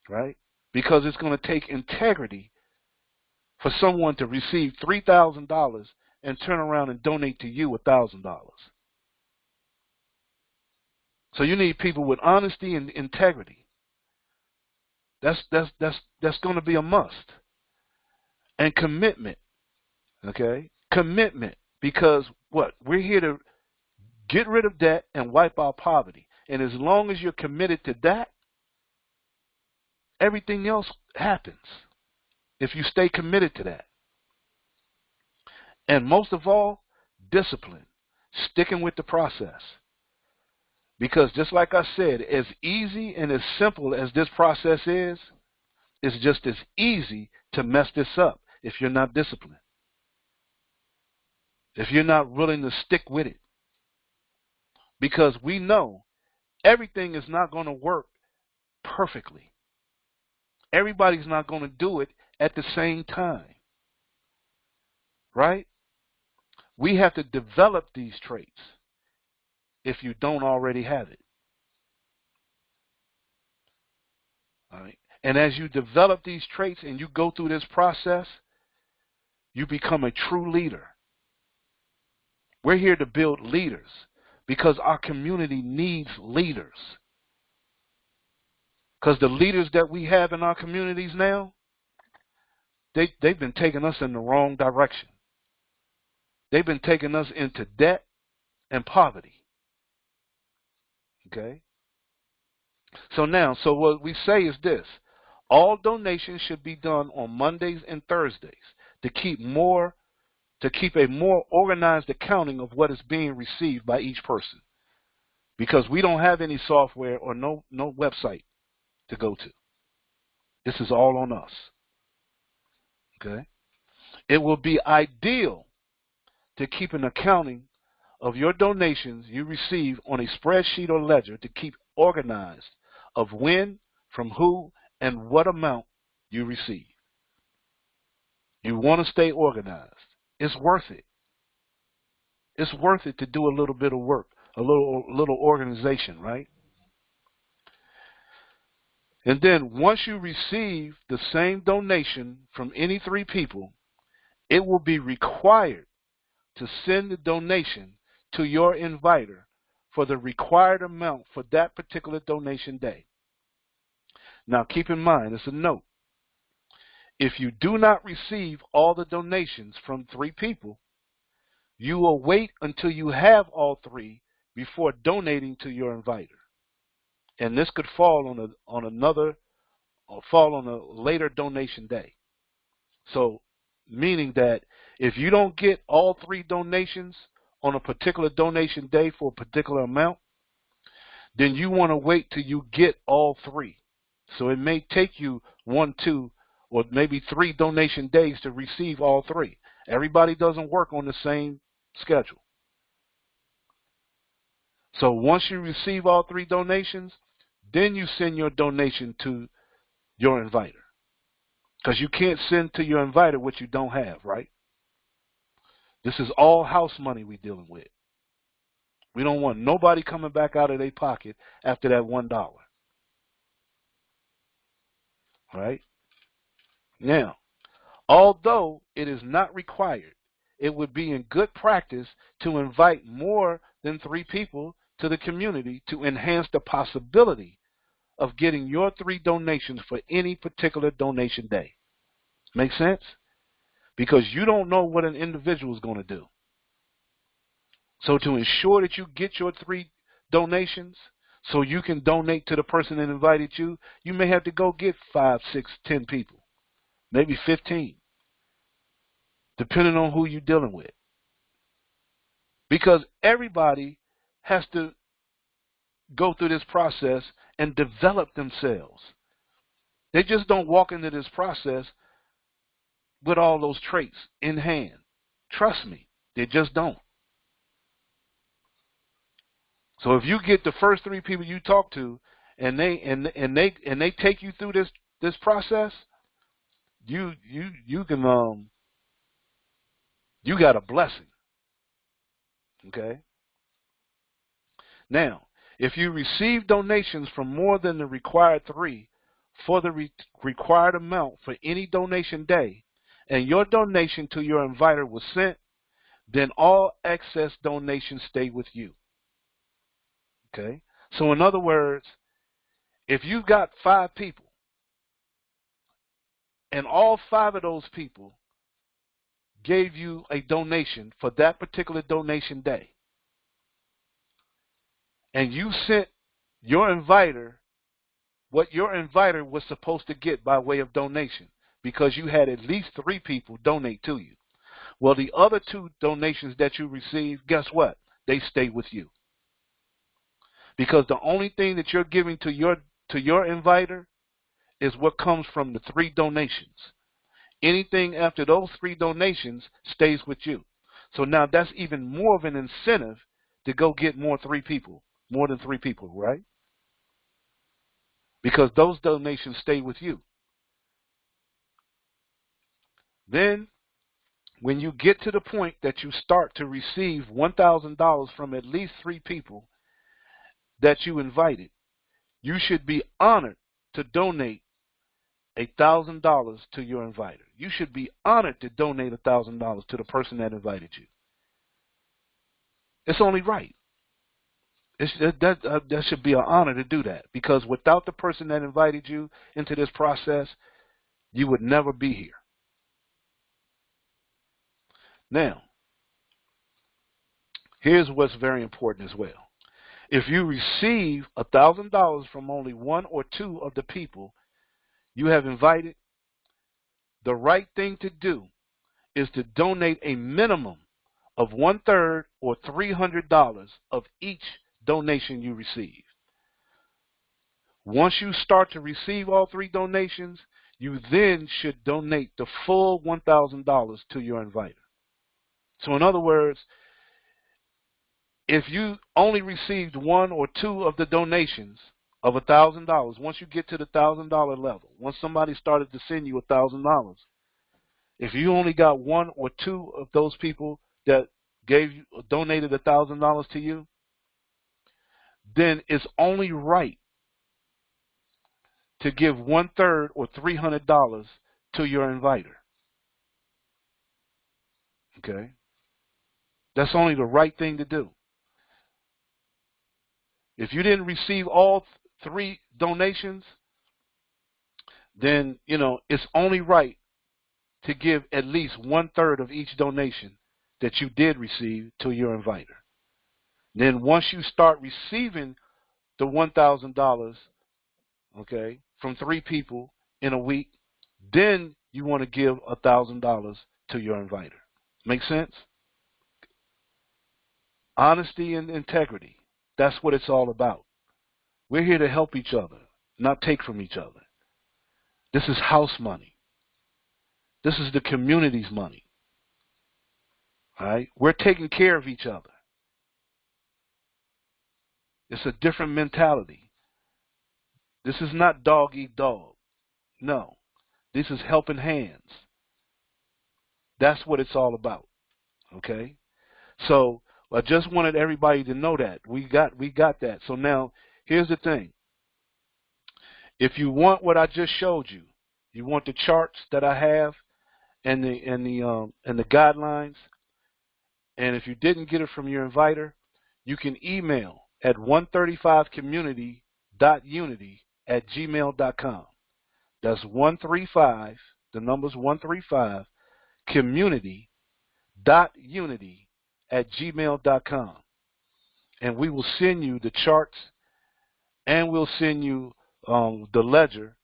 right? Because it's going to take integrity for someone to receive $3,000 and turn around and donate to you $1,000. So you need people with honesty and integrity. That's going to be a must. And commitment, okay? Commitment, because what? We're here to get rid of debt and wipe out poverty. And as long as you're committed to that, everything else happens if you stay committed to that. And most of all, discipline, sticking with the process. Because just like I said, as easy and as simple as this process is, it's just as easy to mess this up if you're not disciplined. If you're not willing to stick with it. Because we know everything is not going to work perfectly. Everybody's not going to do it at the same time. Right? We have to develop these traits if you don't already have it. All right? And as you develop these traits and you go through this process, you become a true leader. We're here to build leaders because our community needs leaders. Because the leaders that we have in our communities now, they've been taking us in the wrong direction. They've been taking us into debt and poverty. Okay? So what we say is this. All donations should be done on Mondays and Thursdays to keep more to keep a more organized accounting of what is being received by each person, because we don't have any software or no website to go to. This is all on us. Okay? It will be ideal to keep an accounting of your donations you receive on a spreadsheet or ledger to keep organized of when, from who, and what amount you receive. You want to stay organized. It's worth it. It's worth it to do a little bit of work, a little organization, right? And then once you receive the same donation from any three people, it will be required to send the donation to your inviter for the required amount for that particular donation day. Now keep in mind, it's a note. If you do not receive all the donations from three people, you will wait until you have all three before donating to your inviter. And this could fall on a later donation day. So meaning that if you don't get all three donations on a particular donation day for a particular amount, then you want to wait till you get all three. So it may take you 1, 2, or maybe 3 donation days to receive all three. Everybody doesn't work on the same schedule. So once you receive all 3 donations, then you send your donation to your inviter. Because you can't send to your inviter what you don't have, right? This is all house money we're dealing with. We don't want nobody coming back out of their pocket after that $1. Right? Now, although it is not required, it would be in good practice to invite more than 3 people to the community to enhance the possibility of getting your 3 donations for any particular donation day. Make sense? Because you don't know what an individual is going to do. So to ensure that you get your 3 donations so you can donate to the person that invited you, you may have to go get 5, 6, 10 people, maybe 15, depending on who you're dealing with. Because everybody has to go through this process and develop themselves. They just don't walk into this process with all those traits in hand. Trust me, they just don't. So if you get the first 3 people you talk to and they take you through this process, you can you got a blessing. Okay? Now, if you receive donations from more than the required 3 for the required amount for any donation day, and your donation to your inviter was sent, then all excess donations stay with you. Okay? So in other words, if you've got 5 people, and all 5 of those people gave you a donation for that particular donation day, and you sent your inviter what your inviter was supposed to get by way of donation, because you had at least 3 people donate to you. Well, the other 2 donations that you received, guess what? They stay with you. Because the only thing that you're giving to your inviter is what comes from the 3 donations. Anything after those 3 donations stays with you. So now that's even more of an incentive to go get more than 3 people, right? Because those donations stay with you. Then, when you get to the point that you start to receive $1,000 from at least 3 people that you invited, you should be honored to donate $1,000 to your inviter. You should be honored to donate $1,000 to the person that invited you. It's only right. That should be an honor to do that, because without the person that invited you into this process, you would never be here. Now, here's what's very important as well. If you receive $1,000 from only 1 or 2 of the people you have invited, the right thing to do is to donate a minimum of 1/3 or $300 of each donation you receive. Once you start to receive all 3 donations, you then should donate the full $1,000 to your inviter. So in other words, if you only received 1 or 2 of the donations of $1,000, once you get to the $1,000 level, once somebody started to send you $1,000, if you only got 1 or 2 of those people that donated $1,000 to you, then it's only right to give 1/3 or $300 to your inviter. Okay? That's only the right thing to do. If you didn't receive all 3 donations, then, it's only right to give at least 1/3 of each donation that you did receive to your inviter. Then once you start receiving the $1,000, okay, from 3 people in a week, then you want to give $1,000 to your inviter. Make sense? Honesty and integrity. That's what it's all about. We're here to help each other, not take from each other. This is house money. This is the community's money. All right? We're taking care of each other. It's a different mentality. This is not dog eat dog. No. This is helping hands. That's what it's all about. Okay? So I just wanted everybody to know that. We got that. So now here's the thing. If you want what I just showed you, you want the charts that I have and the guidelines, and if you didn't get it from your inviter, you can email at 135community.unity@gmail.com. That's 135, the number's 135, community.unity@gmail.com. And we will send you the charts, and we'll send you the ledger,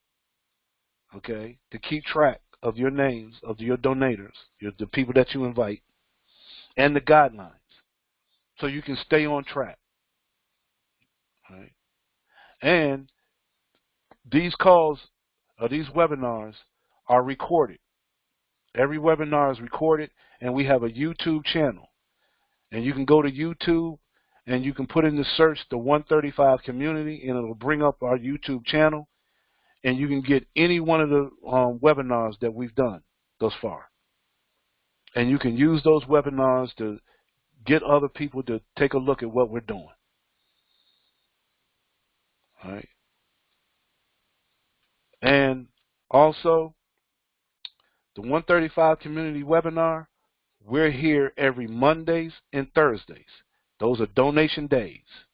okay, to keep track of your names, of your donators, the people that you invite, and the guidelines, so you can stay on track. All right? And these calls, these webinars are recorded. Every webinar is recorded, and we have a YouTube channel. And you can go to YouTube, and you can put in the search the 135 community, and it'll bring up our YouTube channel, and you can get any one of the webinars that we've done thus far. And you can use those webinars to get other people to take a look at what we're doing. All right. And also, the 135 community webinar, we're here every Mondays and Thursdays. Those are donation days.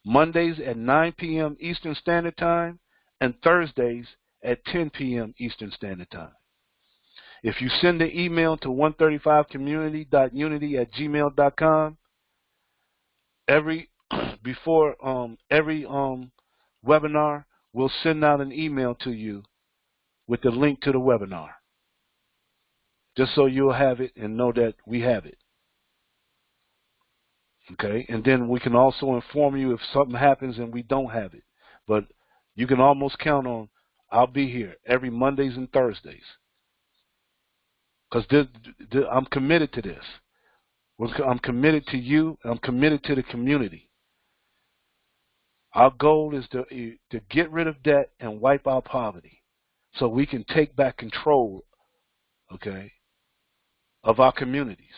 Mondays at 9 p.m. Eastern Standard Time and Thursdays at 10 p.m. Eastern Standard Time. If you send an email to 135community.unity@gmail.com, before every webinar, we'll send out an email to you with the link to the webinar, just so you'll have it and know that we have it. Okay, and then we can also inform you if something happens and we don't have it. But you can almost count on I'll be here every Mondays and Thursdays, because I'm committed to this. I'm committed to you. I'm committed to the community. Our goal is to get rid of debt and wipe out poverty, so we can take back control, okay, of our communities.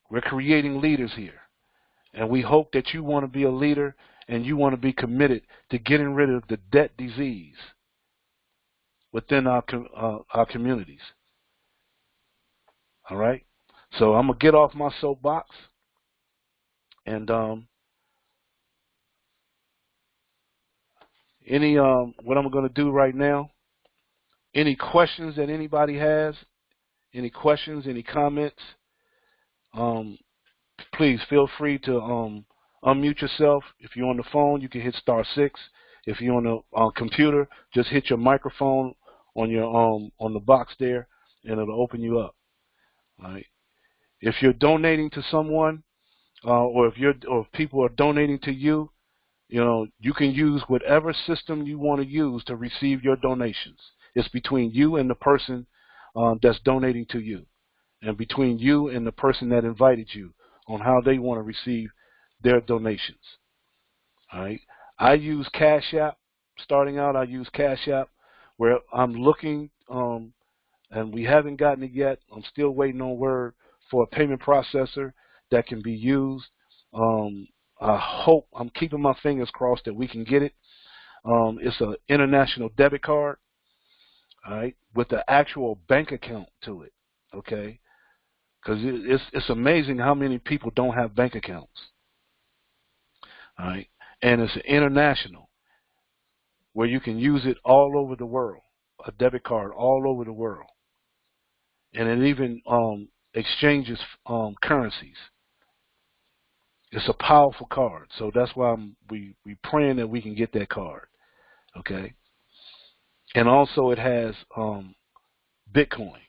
We're creating leaders here, and we hope that you want to be a leader and you want to be committed to getting rid of the debt disease within our communities. All right? So I'm going to get off my soapbox, and what I'm going to do right now, any questions that anybody has, any questions, any comments, please feel free to unmute yourself. If you're on the phone, you can hit *6. If you're on the computer, just hit your microphone on your on the box there, and it'll open you up. All right. If you're donating to someone, or if people are donating to you, you can use whatever system you want to use to receive your donations. It's between you and the person that's donating to you, and between you and the person that invited you on how they want to receive their donations. All right. I use Cash App. Starting out, I use Cash App, where I'm looking, and we haven't gotten it yet. I'm still waiting on word for a payment processor that can be used. I hope, I'm keeping my fingers crossed that we can get it. It's an international debit card, all right, with the actual bank account to it, okay? Because it's amazing how many people don't have bank accounts, all right? And it's international, where you can use it all over the world, a debit card all over the world. And it even exchanges currencies. It's a powerful card, so that's why we praying that we can get that card, okay? And also it has Bitcoin,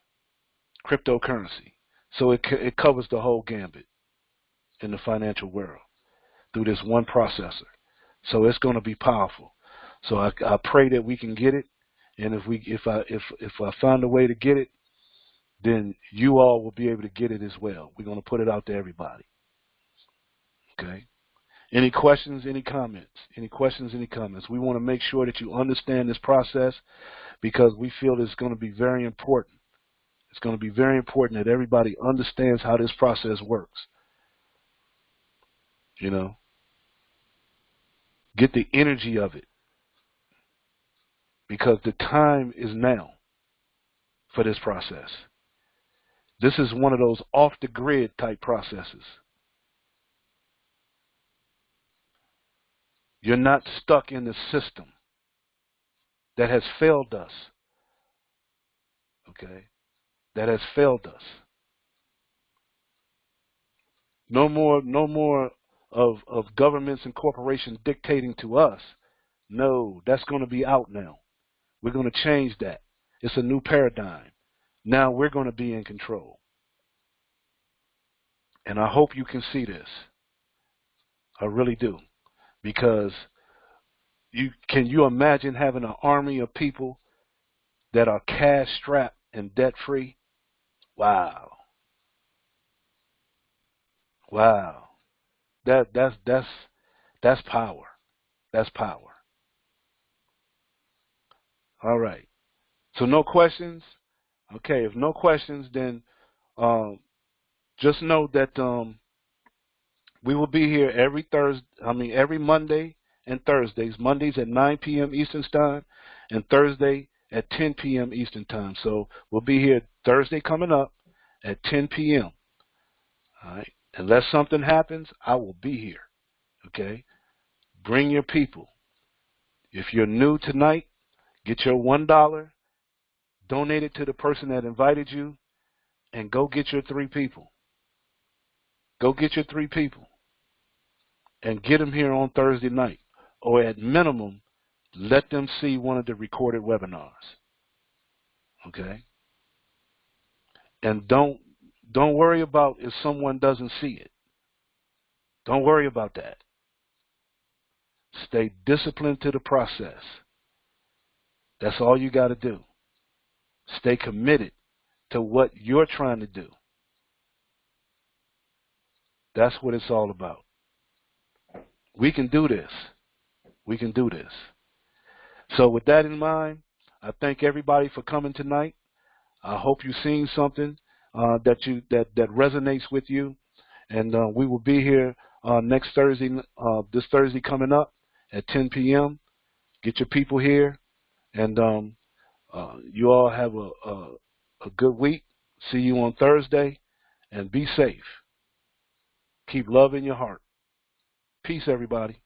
cryptocurrency, so it covers the whole gambit in the financial world through this one processor. So it's going to be powerful. So I pray that we can get it, and if I find a way to get it, then you all will be able to get it as well. We're going to put it out to everybody. Okay. Any questions, any comments? Any questions, any comments? We want to make sure that you understand this process, because we feel it's going to be very important. It's going to be very important that everybody understands how this process works. Get the energy of it, because the time is now for this process. This is one of those off-the-grid type processes. You're not stuck in the system that has failed us, okay? That has failed us. No more of governments and corporations dictating to us. No, that's going to be out now. We're going to change that. It's a new paradigm. Now we're going to be in control. And I hope you can see this. I really do. Because can you imagine having an army of people that are cash strapped and debt free? Wow. Wow. That's power. That's power. All right. So no questions? Okay, if no questions, then just know that we will be here every Monday and Thursdays. Mondays at 9 p.m. Eastern Time, and Thursday at 10 p.m. Eastern Time. So we'll be here Thursday coming up at 10 p.m. All right. Unless something happens, I will be here. Okay. Bring your people. If you're new tonight, get your $1, donate it to the person that invited you, and go get your 3 people. Go get your 3 people. And get them here on Thursday night. Or at minimum, let them see one of the recorded webinars. Okay? And don't worry about if someone doesn't see it. Don't worry about that. Stay disciplined to the process. That's all you got to do. Stay committed to what you're trying to do. That's what it's all about. We can do this. We can do this. So with that in mind, I thank everybody for coming tonight. I hope you've seen something that resonates with you. And we will be here next Thursday, this Thursday coming up at 10 p.m. Get your people here. And you all have a good week. See you on Thursday. And be safe. Keep love in your heart. Peace, everybody.